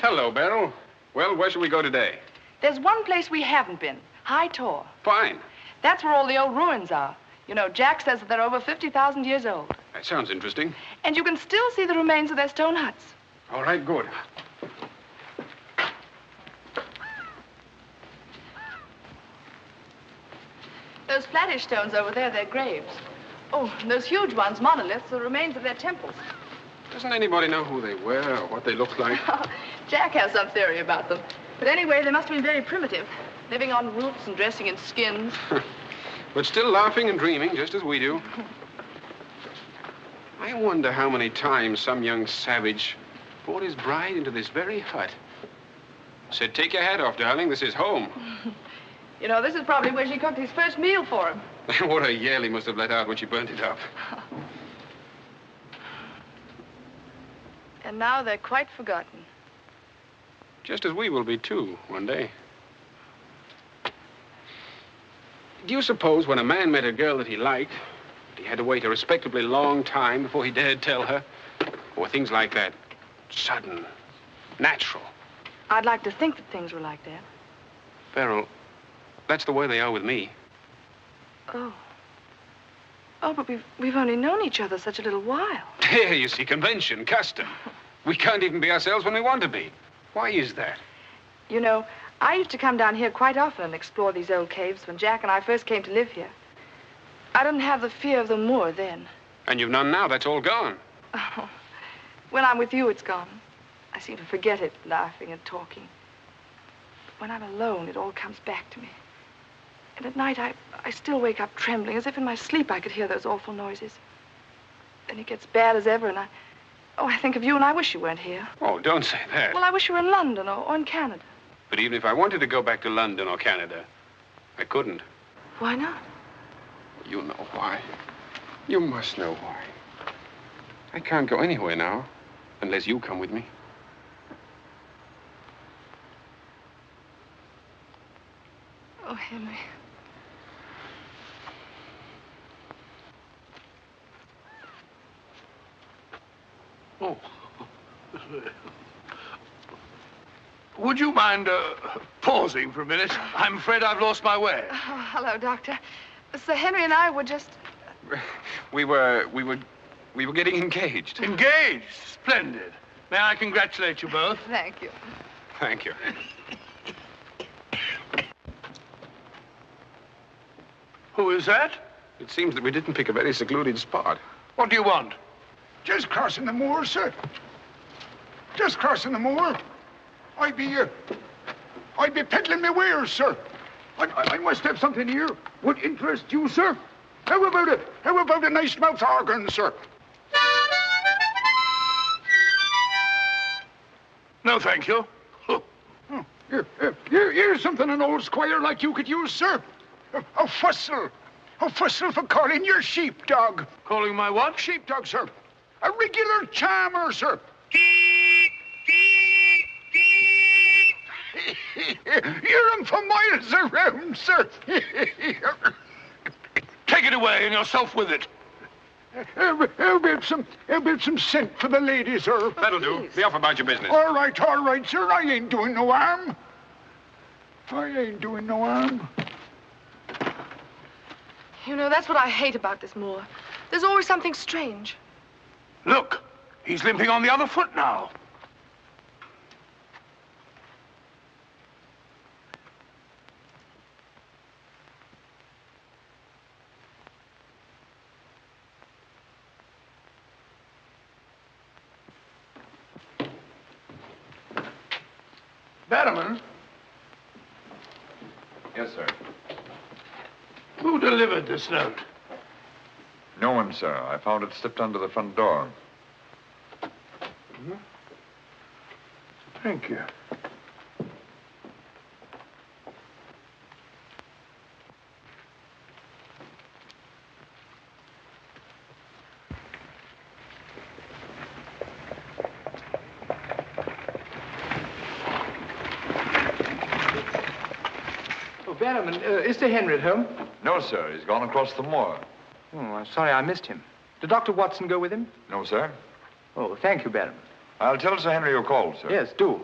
Hello, Beryl. Well, where shall we go today? There's one place we haven't been. High Tor. Fine. That's where all the old ruins are. You know, Jack says that they're over 50,000 years old. That sounds interesting. And you can still see the remains of their stone huts. All right, good. Those flattish stones over there, they're graves. Oh, and those huge ones, monoliths, are the remains of their temples. Doesn't anybody know who they were or what they looked like? Jack has some theory about them. But anyway, they must have been very primitive, living on roots and dressing in skins. But still laughing and dreaming, just as we do. I wonder how many times some young savage brought his bride into this very hut. Said, take your hat off, darling, this is home. You know, this is probably where she cooked his first meal for him. What a yell he must have let out when she burnt it up. And now they're quite forgotten. Just as we will be, too, one day. Do you suppose when a man met a girl that he liked, he had to wait a respectably long time before he dared tell her? Or things like that, sudden, natural? I'd like to think that things were like that. Beryl, that's the way they are with me. Oh. Oh, but we've only known each other such a little while. There, you see, convention, custom. We can't even be ourselves when we want to be. Why is that? You know, I used to come down here quite often and explore these old caves when Jack and I first came to live here. I didn't have the fear of the moor then. And you've none now. That's all gone. Oh, when I'm with you, it's gone. I seem to forget it, laughing and talking. But when I'm alone, it all comes back to me. And at night, I still wake up trembling, as if in my sleep I could hear those awful noises. Then it gets bad as ever, and I think of you, and I wish you weren't here. Oh, don't say that. Well, I wish you were in London or in Canada. But even if I wanted to go back to London or Canada, I couldn't. Why not? You know why. You must know why. I can't go anywhere now, unless you come with me. Oh, Henry. Oh. Would you mind pausing for a minute? I'm afraid I've lost my way. Oh, hello, Doctor. Sir Henry and I were just... We were getting engaged. Engaged? Splendid. May I congratulate you both? Thank you. Thank you. Who is that? It seems that we didn't pick a very secluded spot. What do you want? Just crossing the moor, sir. Just crossing the moor. I'd be peddling my wares, sir. I must have something here. Would interest you, sir. How about it? How about a nice mouth organ, sir? No, thank you. Here's something an old squire like you could use, sir. A fussel. A fussel for calling your sheepdog. Calling my what? Sheepdog, sir. A regular charmer, sir. Hear him for miles around, sir. Take it away and yourself with it. How about some scent for the lady, sir? That'll do. Be off about your business. All right, sir. I ain't doing no harm. I ain't doing no harm. You know, that's what I hate about this moor. There's always something strange. Look, he's limping on the other foot now. Batterman? Yes, sir. Who delivered this note? No one, sir. I found it slipped under the front door. Thank you. Batterman, is Sir Henry at home? No, sir. He's gone across the moor. Oh, I'm sorry I missed him. Did Dr. Watson go with him? No, sir. Oh, thank you, Batterman. I'll tell Sir Henry you called, sir. Yes, do.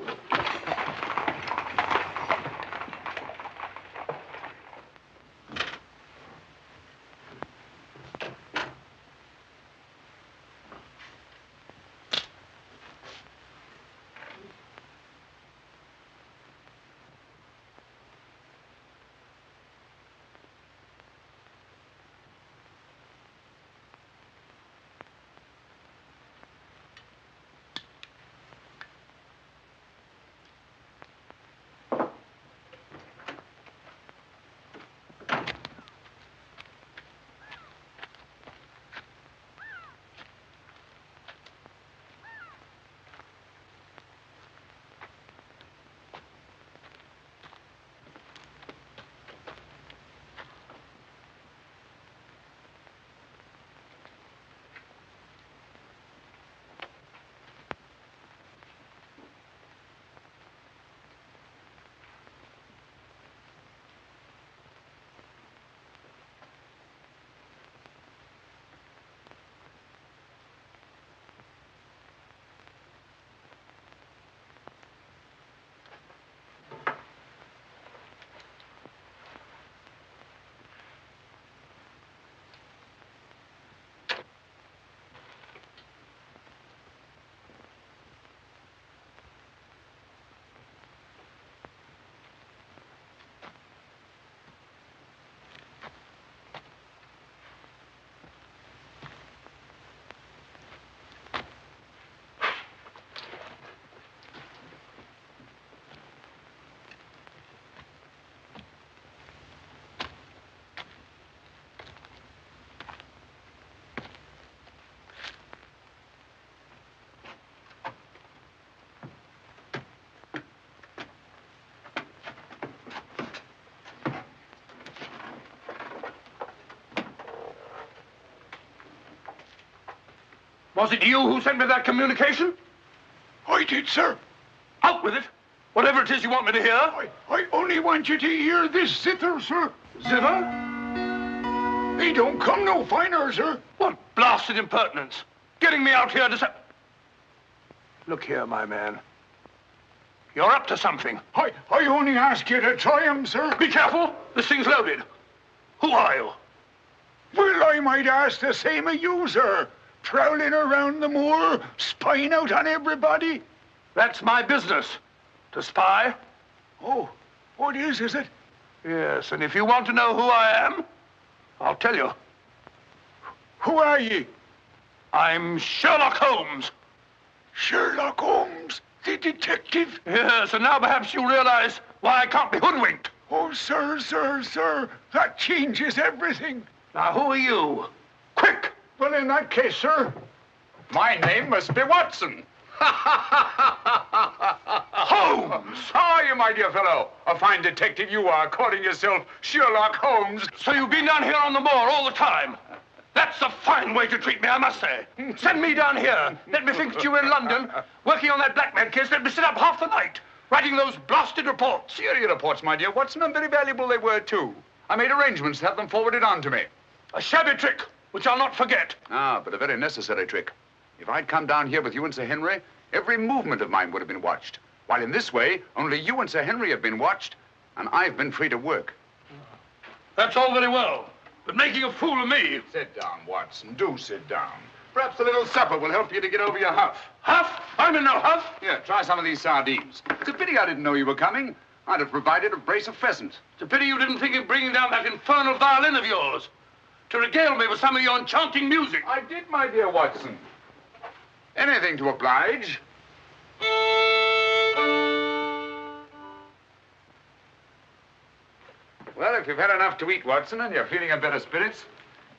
Was it you who sent me that communication? I did, sir. Out with it. Whatever it is you want me to hear. I only want you to hear this zither, sir. Zither? He don't come no finer, sir. What blasted impertinence. Getting me out here to say... Look here, my man. You're up to something. I only ask you to try him, sir. Be careful. This thing's loaded. Who are you? Well, I might ask the same of you, sir. Prowling around the moor, spying out on everybody. That's my business. To spy. Oh, what is it? Yes, and if you want to know who I am, I'll tell you. Who are ye? I'm Sherlock Holmes. Sherlock Holmes, the detective? Yes, and now perhaps you realize why I can't be hoodwinked. Oh, sir, that changes everything. Now, who are you? Quick! Well, in that case, sir, my name must be Watson. Holmes! Oh, you my dear fellow. A fine detective you are, calling yourself Sherlock Holmes. So you've been down here on the moor all the time? That's a fine way to treat me, I must say. Send me down here. Let me think that you were in London, working on that blackmail case. Let me sit up half the night, writing those blasted reports. Serious reports, my dear Watson, and very valuable they were, too. I made arrangements to have them forwarded on to me. A shabby trick, which I'll not forget. Ah, but a very necessary trick. If I'd come down here with you and Sir Henry, every movement of mine would have been watched. While in this way, only you and Sir Henry have been watched, and I've been free to work. That's all very well, but making a fool of me. Sit down, Watson. Do sit down. Perhaps a little supper will help you to get over your huff. Huff? I'm in no huff. Here, try some of these sardines. It's a pity I didn't know you were coming. I'd have provided a brace of pheasant. It's a pity you didn't think of bringing down that infernal violin of yours to regale me with some of your enchanting music. I did, my dear Watson. Anything to oblige. Well, if you've had enough to eat, Watson, and you're feeling in better spirits,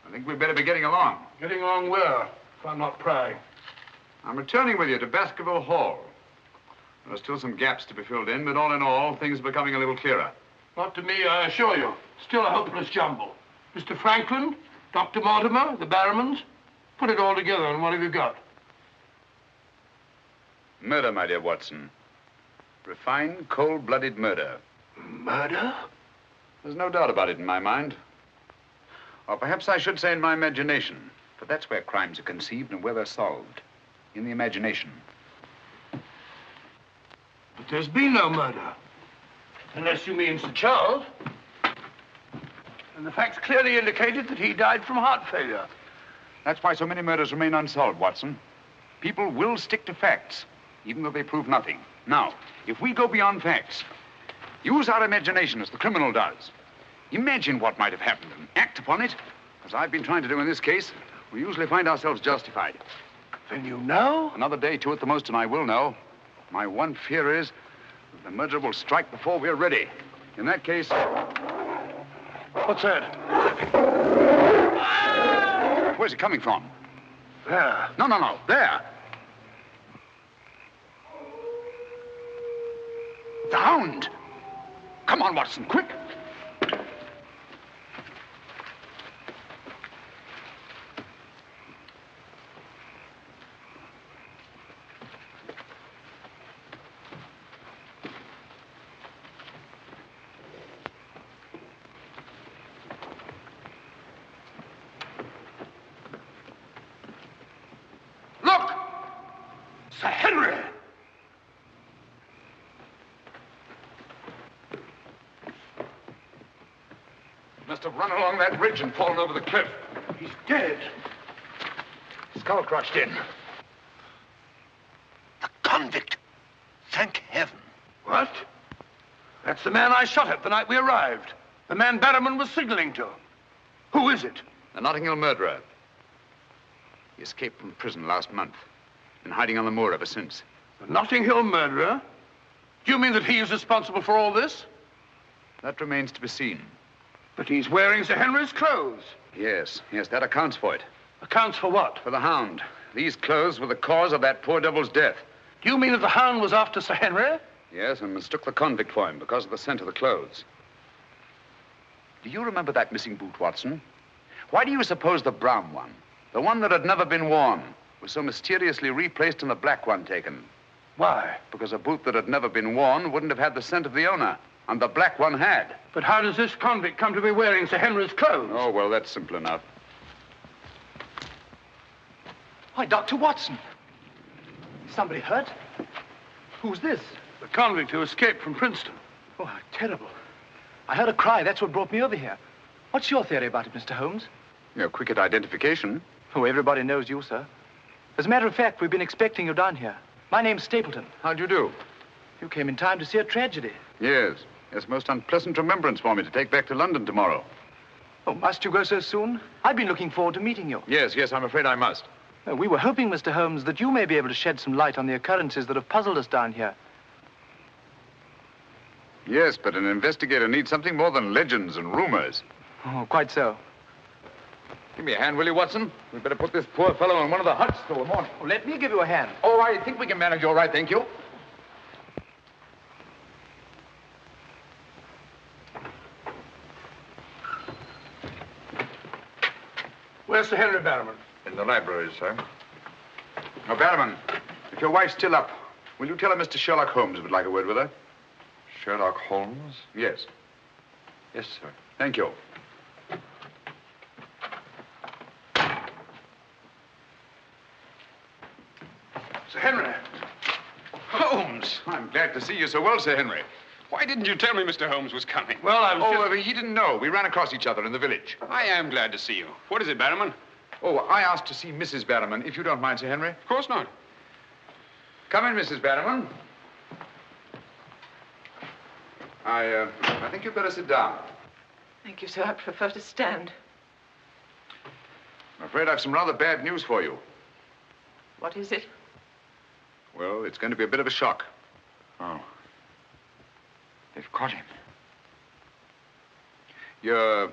I think we'd better be getting along. Getting along where, if I'm not prying? I'm returning with you to Baskerville Hall. There are still some gaps to be filled in, but all in all, things are becoming a little clearer. Not to me, I assure you. Still a hopeless jumble. Mr. Franklin, Dr. Mortimer, the Barrowmans. Put it all together, and what have you got? Murder, my dear Watson. Refined, cold-blooded murder. Murder? There's no doubt about it in my mind. Or perhaps I should say in my imagination. For that's where crimes are conceived and where they're solved. In the imagination. But there's been no murder. Unless you mean Sir Charles. And the facts clearly indicated that he died from heart failure. That's why so many murders remain unsolved, Watson. People will stick to facts, even though they prove nothing. Now, if we go beyond facts, use our imagination as the criminal does. Imagine what might have happened and act upon it, as I've been trying to do in this case. We usually find ourselves justified. Then you know? Another day, two at the most, and I will know. My one fear is that the murderer will strike before we're ready. In that case... What's that? Where's it coming from? There. No. There. The hound. Come on, Watson, quick. Look! Sir Henry! Must have run along that ridge and fallen over the cliff. He's dead. Skull crushed in. The convict. Thank heaven. What? That's the man I shot at the night we arrived. The man Barrowman was signaling to. Who is it? The Notting Hill murderer. He escaped from prison last month. Been hiding on the moor ever since. The Notting Hill murderer? Do you mean that he is responsible for all this? That remains to be seen. But he's wearing Sir Henry's clothes. Yes, that accounts for it. Accounts for what? For the hound. These clothes were the cause of that poor devil's death. Do you mean that the hound was after Sir Henry? Yes, and mistook the convict for him because of the scent of the clothes. Do you remember that missing boot, Watson? Why do you suppose the brown one, the one that had never been worn, was so mysteriously replaced and the black one taken? Why? Because a boot that had never been worn wouldn't have had the scent of the owner, and the black one had. But how does this convict come to be wearing Sir Henry's clothes? Oh, well, that's simple enough. Why, Dr. Watson. Is somebody hurt? Who's this? The convict who escaped from Princeton. Oh, how terrible. I heard a cry. That's what brought me over here. What's your theory about it, Mr. Holmes? You're quick at identification. Oh, everybody knows you, sir. As a matter of fact, we've been expecting you down here. My name's Stapleton. How'd you do? You came in time to see a tragedy. Yes. It's a most unpleasant remembrance for me to take back to London tomorrow. Oh, must you go so soon? I've been looking forward to meeting you. Yes, I'm afraid I must. We were hoping, Mr. Holmes, that you may be able to shed some light on the occurrences that have puzzled us down here. Yes, but an investigator needs something more than legends and rumors. Oh, quite so. Give me a hand, will you, Watson? We'd better put this poor fellow in one of the huts till the morning. Oh, let me give you a hand. Oh, I think we can manage all right, thank you. Where's Sir Henry Barrowman? In the library, sir. Now, Barrowman, if your wife's still up, will you tell her Mr. Sherlock Holmes would like a word with her? Sherlock Holmes? Yes. Yes, sir. Thank you. Sir Henry. Holmes! I'm glad to see you so well, Sir Henry. Why didn't you tell me Mr. Holmes was coming? Well, I was he didn't know. We ran across each other in the village. I am glad to see you. What is it, Barrowman? Oh, I asked to see Mrs. Barrowman, if you don't mind, Sir Henry. Of course not. Come in, Mrs. Barrowman. I think you'd better sit down. Thank you, sir. I prefer to stand. I'm afraid I've some rather bad news for you. What is it? Well, it's going to be a bit of a shock. Oh. They've caught him. Your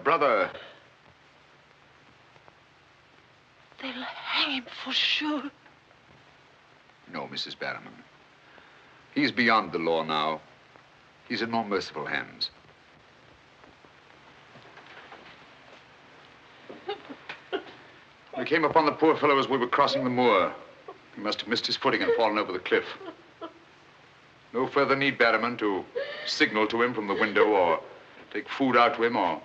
brother... They'll hang him for sure. No, Mrs. Barrowman. He's beyond the law now. He's in more merciful hands. We came upon the poor fellow as we were crossing the moor. He must have missed his footing and fallen over the cliff. No further need, Barrowman, to signal to him from the window or take food out to him or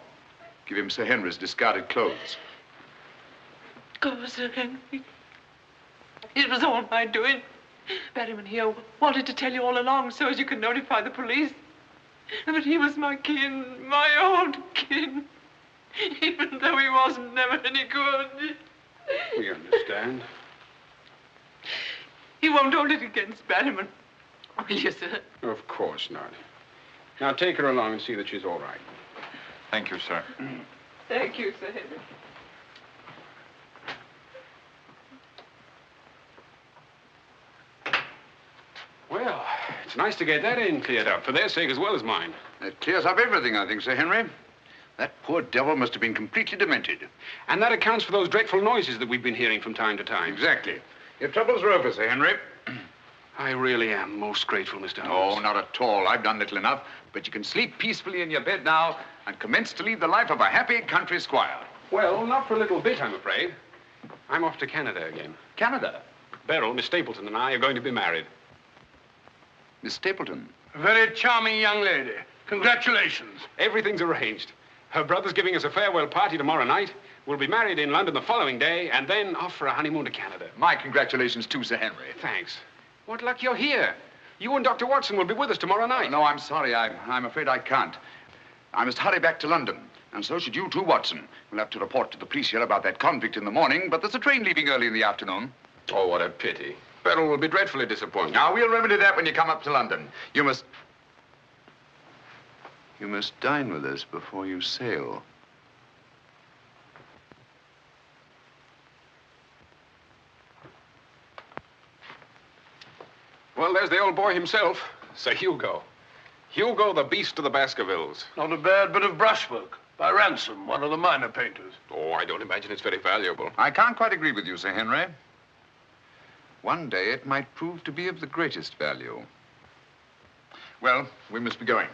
give him Sir Henry's discarded clothes. Oh, Sir Henry. It was all my doing. Barrowman here wanted to tell you all along so as you could notify the police. But he was my kin, my old kin. Even though he wasn't never any good. We understand. He won't hold it against Barrowman, will you, sir? Of course not. Now take her along and see that she's all right. Thank you, sir. Thank you, Sir Henry. Well, it's nice to get that in cleared up, for their sake as well as mine. It clears up everything, I think, Sir Henry. That poor devil must have been completely demented. And that accounts for those dreadful noises that we've been hearing from time to time. Exactly. Your troubles are over, Sir Henry. I really am most grateful, Mr. Holmes. Oh, not at all. I've done little enough. But you can sleep peacefully in your bed now and commence to lead the life of a happy country squire. Well, not for a little bit, I'm afraid. I'm off to Canada again. Canada? Beryl, Miss Stapleton, and I are going to be married. Miss Stapleton? A very charming young lady. Congratulations. Everything's arranged. Her brother's giving us a farewell party tomorrow night. We'll be married in London the following day, and then off for a honeymoon to Canada. My congratulations too, Sir Henry. Thanks. What luck you're here. You and Dr. Watson will be with us tomorrow night. No, I'm sorry. I'm afraid I can't. I must hurry back to London. And so should you too, Watson. We'll have to report to the police here about that convict in the morning, but there's a train leaving early in the afternoon. Oh, what a pity. Beryl will be dreadfully disappointed. Now, we'll remedy that when you come up to London. You must dine with us before you sail. Well, there's the old boy himself, Sir Hugo. Hugo, the beast of the Baskervilles. Not a bad bit of brushwork by Ransom, one of the minor painters. Oh, I don't imagine it's very valuable. I can't quite agree with you, Sir Henry. One day it might prove to be of the greatest value. Well, we must be going.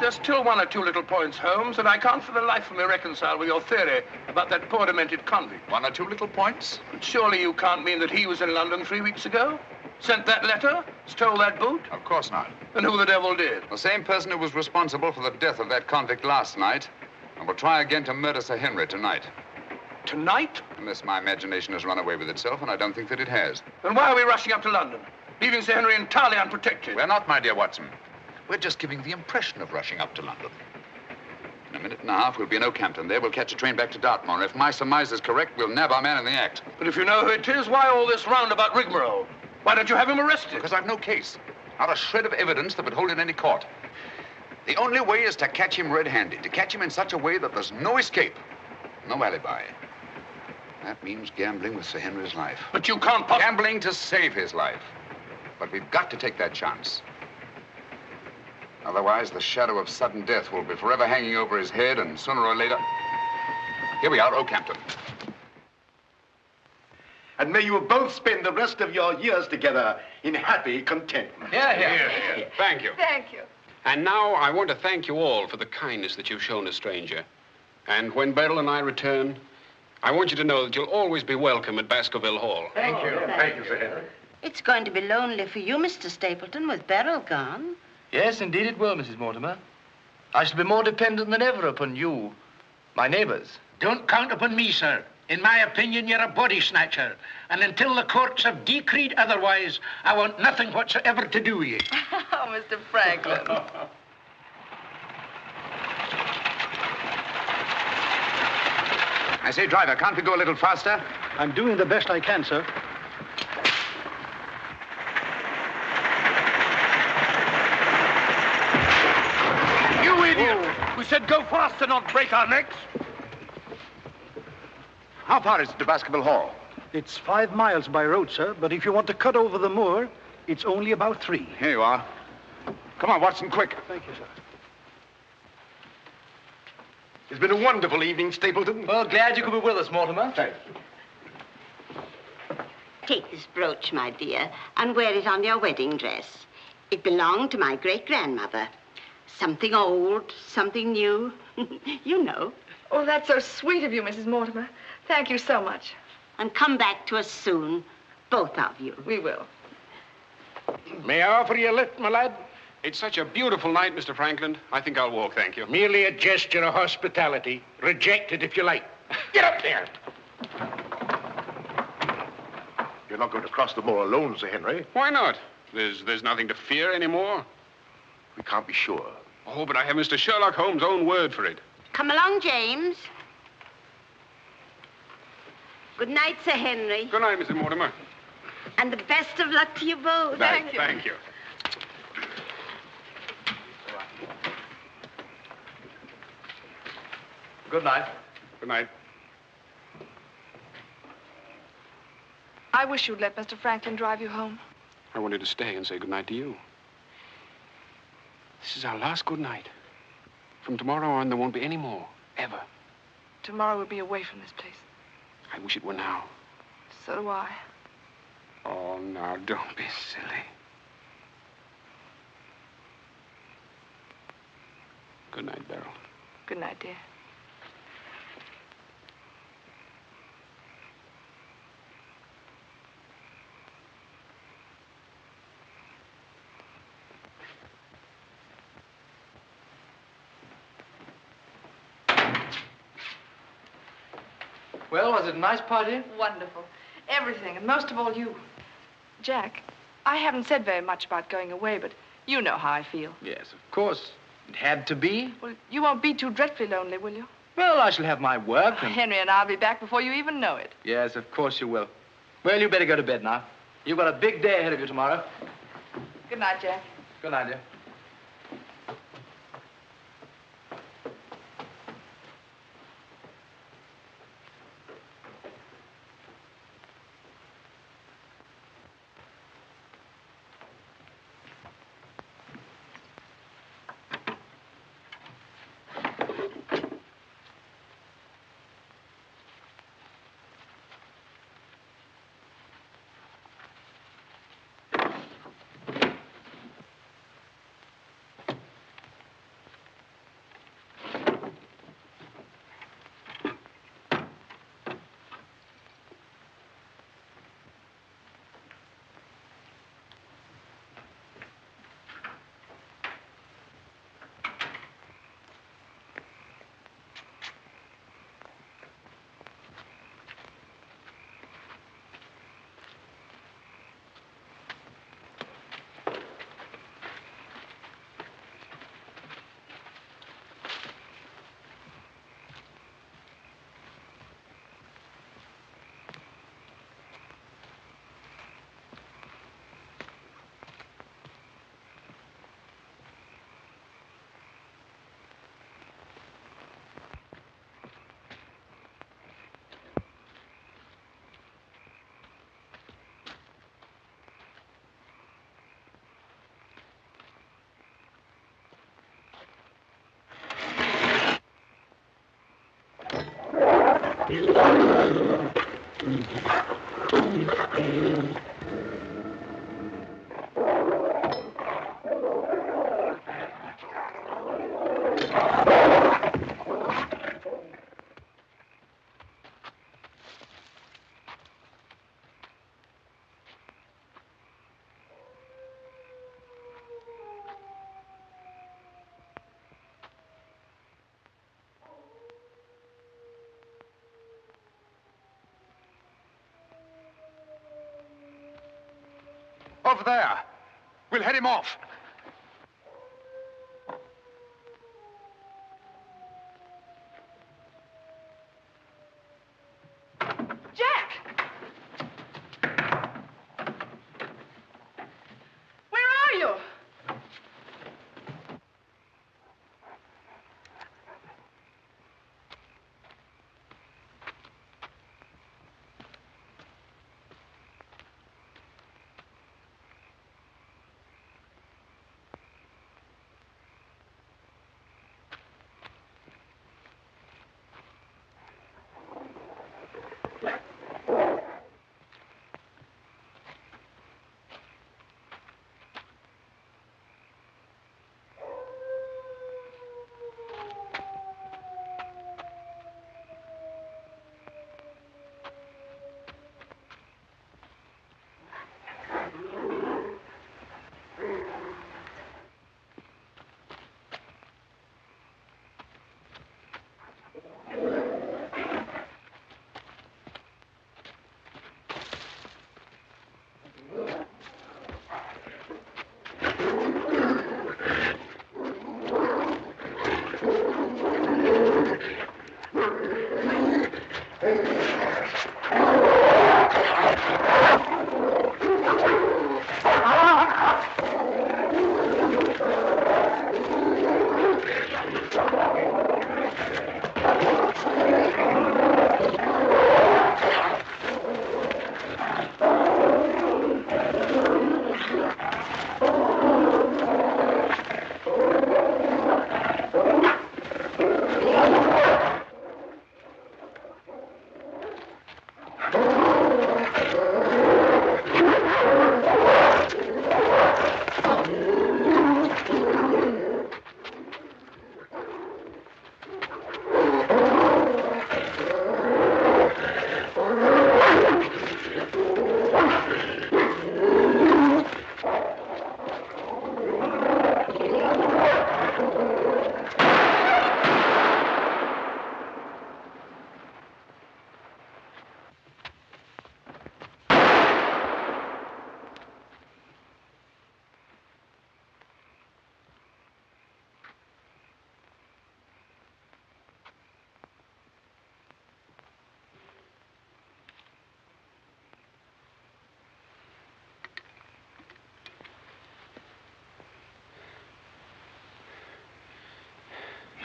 There's still one or two little points, Holmes, that I can't for the life of me reconcile with your theory about that poor demented convict. One or two little points? But surely you can't mean that he was in London 3 weeks ago? Sent that letter? Stole that boot? Of course not. And who the devil did? The same person who was responsible for the death of that convict last night and will try again to murder Sir Henry tonight. Tonight? Unless my imagination has run away with itself, and I don't think that it has. Then why are we rushing up to London, leaving Sir Henry entirely unprotected? We're not, my dear Watson. We're just giving the impression of rushing up to London. In a minute and a half, we'll be in Oakhampton. There, we'll catch a train back to Dartmore. If my surmise is correct, we'll nab our man in the act. But if you know who it is, why all this roundabout rigmarole? Why don't you have him arrested? Because I've no case. Not a shred of evidence that would hold in any court. The only way is to catch him red-handed, to catch him in such a way that there's no escape, no alibi. That means gambling with Sir Henry's life. But you can't possibly... Gambling to save his life. But we've got to take that chance. Otherwise, the shadow of sudden death will be forever hanging over his head, and sooner or later... Here we are, Oakhampton. And may you both spend the rest of your years together in happy contentment. Here. Thank you. Thank you. And now I want to thank you all for the kindness that you've shown a stranger. And when Beryl and I return, I want you to know that you'll always be welcome at Baskerville Hall. Thank you. Thank you, Sir Henry. It's going to be lonely for you, Mr. Stapleton, with Beryl gone. Yes, indeed it will, Mrs. Mortimer. I shall be more dependent than ever upon you, my neighbors. Don't count upon me, sir. In my opinion, you're a body snatcher. And until the courts have decreed otherwise, I want nothing whatsoever to do with you. Oh, Mr. Franklin. I say, driver, can't we go a little faster? I'm doing the best I can, sir. You idiot! We said go faster, not break our necks. How far is it to Baskerville Hall? It's 5 miles by road, sir, but if you want to cut over the moor, it's only about 3. Here you are. Come on, Watson, quick. Thank you, sir. It's been a wonderful evening, Stapleton. Well, glad you could be with us, Mortimer. Thank you. Take this brooch, my dear, and wear it on your wedding dress. It belonged to my great-grandmother. Something old, something new. You know. Oh, that's so sweet of you, Mrs. Mortimer. Thank you so much. And come back to us soon, both of you. We will. May I offer you a lift, my lad? It's such a beautiful night, Mr. Franklin. I think I'll walk, thank you. Merely a gesture of hospitality. Reject it if you like. Get up there. You're not going to cross the moor alone, Sir Henry. Why not? There's nothing to fear anymore. We can't be sure. Oh, but I have Mr. Sherlock Holmes' own word for it. Come along, James. Good night, Sir Henry. Good night, Mrs. Mortimer. And the best of luck to you both. Thank you. Thank you. Good night. Good night. I wish you'd let Mr. Franklin drive you home. I wanted to stay and say good night to you. This is our last good night. From tomorrow on, there won't be any more, ever. Tomorrow we'll be away from this place. I wish it were now. So do I. Oh, now, don't be silly. Good night, Beryl. Good night, dear. Well, was it a nice party? Wonderful. Everything, and most of all you. Jack, I haven't said very much about going away, but you know how I feel. Yes, of course. It had to be. Well, you won't be too dreadfully lonely, will you? Well, I shall have my work and... Henry and I'll be back before you even know it. Yes, of course you will. Well, you better go to bed now. You've got a big day ahead of you tomorrow. Good night, Jack. Good night, dear. Over there. We'll head him off. Jack! Where are you?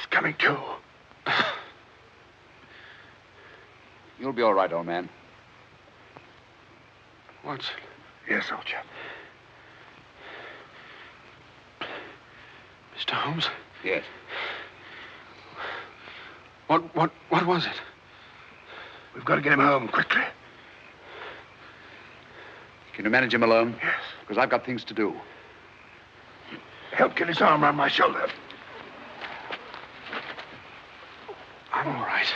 Coming to. You'll be all right, old man. Watson. Yes, old chap. Mr. Holmes? Yes. What was it? We've got to get him home quickly. Can you manage him alone? Yes. Because I've got things to do. Help get his arm around my shoulder. I'm all right.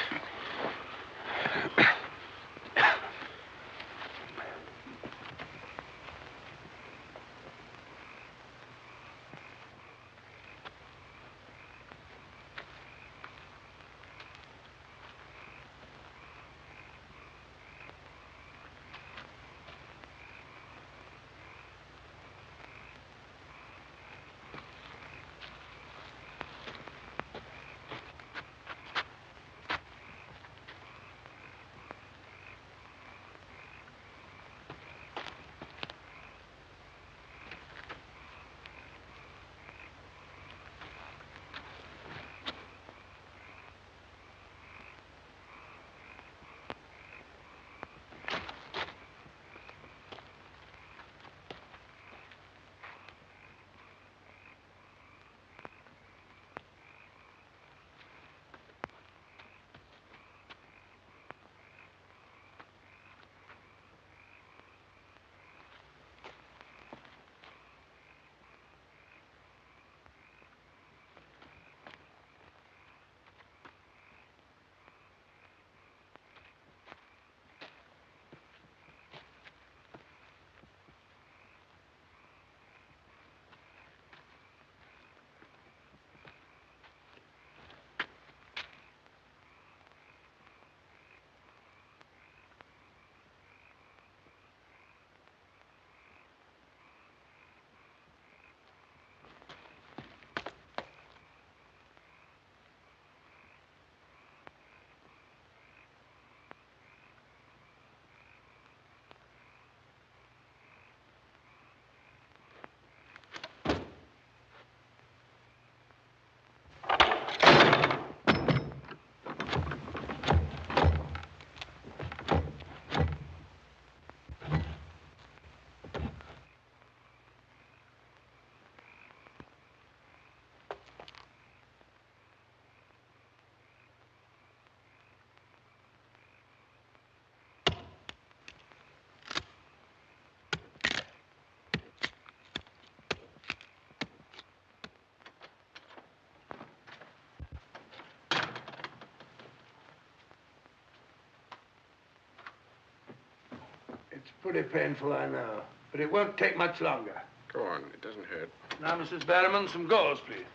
Pretty painful, I know. But it won't take much longer. Go on, it doesn't hurt. Now, Mrs. Barrowman, some gauze, please.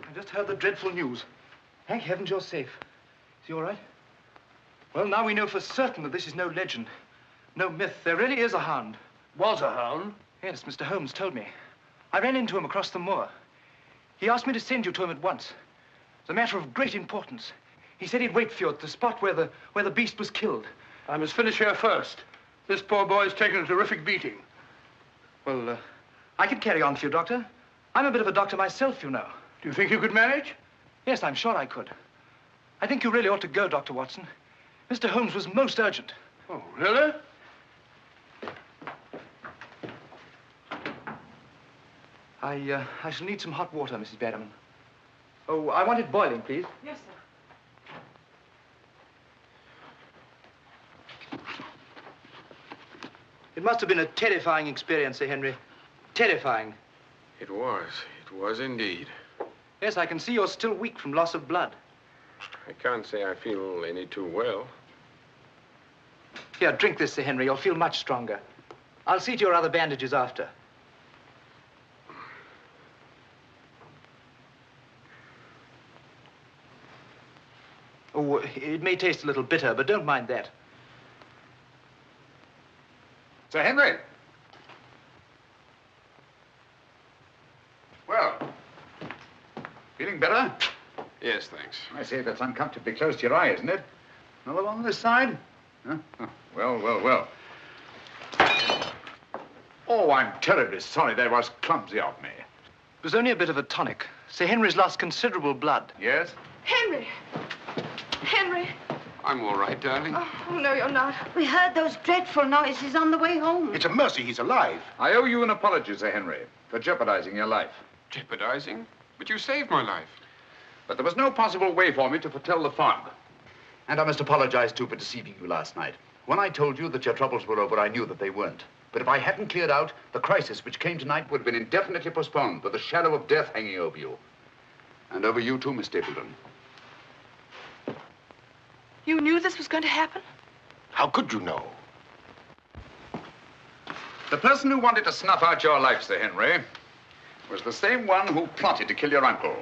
I just heard the dreadful news. Thank heavens you're safe. Is he all right? Well, now we know for certain that this is no legend, no myth. There really is a hound. Was a hound? Yes, Mr. Holmes told me. I ran into him across the moor. He asked me to send you to him at once. It's a matter of great importance. He said he'd wait for you at the spot where the beast was killed. I must finish here first. This poor boy's taken a terrific beating. Well, I can carry on for you, Doctor. I'm a bit of a doctor myself, you know. Do you think you could manage? Yes, I'm sure I could. I think you really ought to go, Dr. Watson. Mr. Holmes was most urgent. Oh, really? I shall need some hot water, Mrs. Barrowman. Oh, I want it boiling, please. Yes, sir. It must have been a terrifying experience, Sir Henry. Terrifying. It was indeed. Yes, I can see you're still weak from loss of blood. I can't say I feel any too well. Here, drink this, Sir Henry. You'll feel much stronger. I'll see to your other bandages after. Oh, it may taste a little bitter, but don't mind that. Sir Henry. Well, feeling better? Yes, thanks. I say that's uncomfortably close to your eye, isn't it? Another one on this side? Huh? Oh, well. Oh, I'm terribly sorry. That was clumsy of me. It was only a bit of a tonic. Sir Henry's lost considerable blood. Yes? Henry! Henry! I'm all right, darling. Oh, no, you're not. We heard those dreadful noises on the way home. It's a mercy he's alive. I owe you an apology, Sir Henry, for jeopardizing your life. Jeopardizing? But you saved my life. But there was no possible way for me to foretell the fog. And I must apologize, too, for deceiving you last night. When I told you that your troubles were over, I knew that they weren't. But if I hadn't cleared out, the crisis which came tonight would have been indefinitely postponed, with the shadow of death hanging over you. And over you, too, Miss Stapleton. You knew this was going to happen? How could you know? The person who wanted to snuff out your life, Sir Henry, was the same one who plotted to kill your uncle.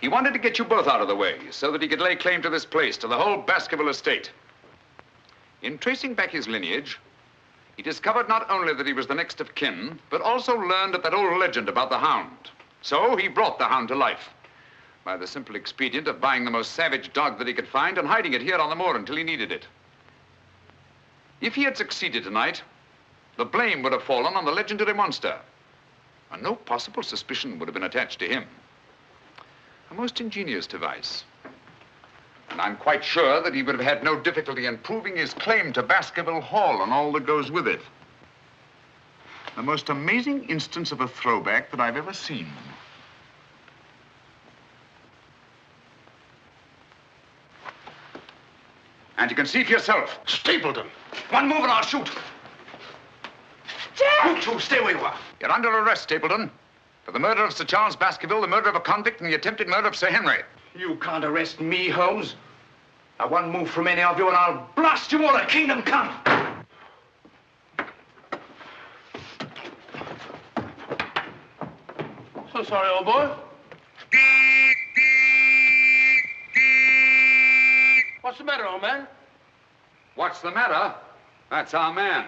He wanted to get you both out of the way so that he could lay claim to this place, to the whole Baskerville estate. In tracing back his lineage, he discovered not only that he was the next of kin, but also learned of that old legend about the hound. So he brought the hound to life by the simple expedient of buying the most savage dog that he could find and hiding it here on the moor until he needed it. If he had succeeded tonight, the blame would have fallen on the legendary monster, and no possible suspicion would have been attached to him. A most ingenious device. And I'm quite sure that he would have had no difficulty in proving his claim to Baskerville Hall and all that goes with it. The most amazing instance of a throwback that I've ever seen. And you can see for yourself. Stapleton! One move and I'll shoot. Jack! You two, stay where you are. You're under arrest, Stapleton, for the murder of Sir Charles Baskerville, the murder of a convict, and the attempted murder of Sir Henry. You can't arrest me, Holmes. Now, one move from any of you and I'll blast you all to kingdom come. So sorry, old boy. What's the matter, old man? What's the matter? That's our man.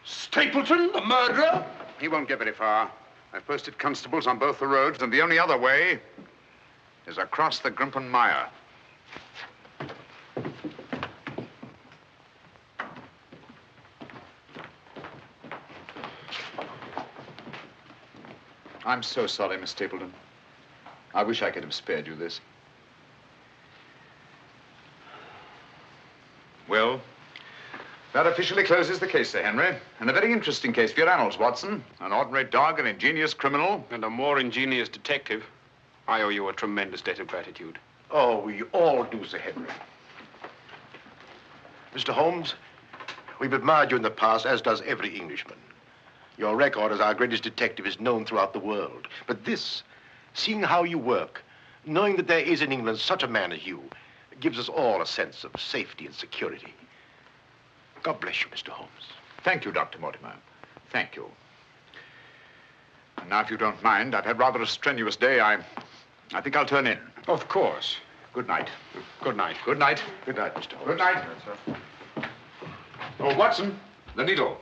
Stapleton, the murderer? He won't get very far. I've posted constables on both the roads, and the only other way is across the Grimpen Mire. I'm so sorry, Miss Stapleton. I wish I could have spared you this. Well, that officially closes the case, Sir Henry. And a very interesting case for your annals, Watson. An ordinary dog, an ingenious criminal. And a more ingenious detective. I owe you a tremendous debt of gratitude. Oh, we all do, Sir Henry. Mr. Holmes, we've admired you in the past, as does every Englishman. Your record as our greatest detective is known throughout the world. But this, seeing how you work, knowing that there is in England such a man as you, gives us all a sense of safety and security. God bless you, Mr. Holmes. Thank you, Dr. Mortimer. Thank you. And now, if you don't mind, I've had rather a strenuous day. I think I'll turn in. Of course. Good night. Good night. Good night. Good night, Mr. Holmes. Good night. Oh, Watson, the needle.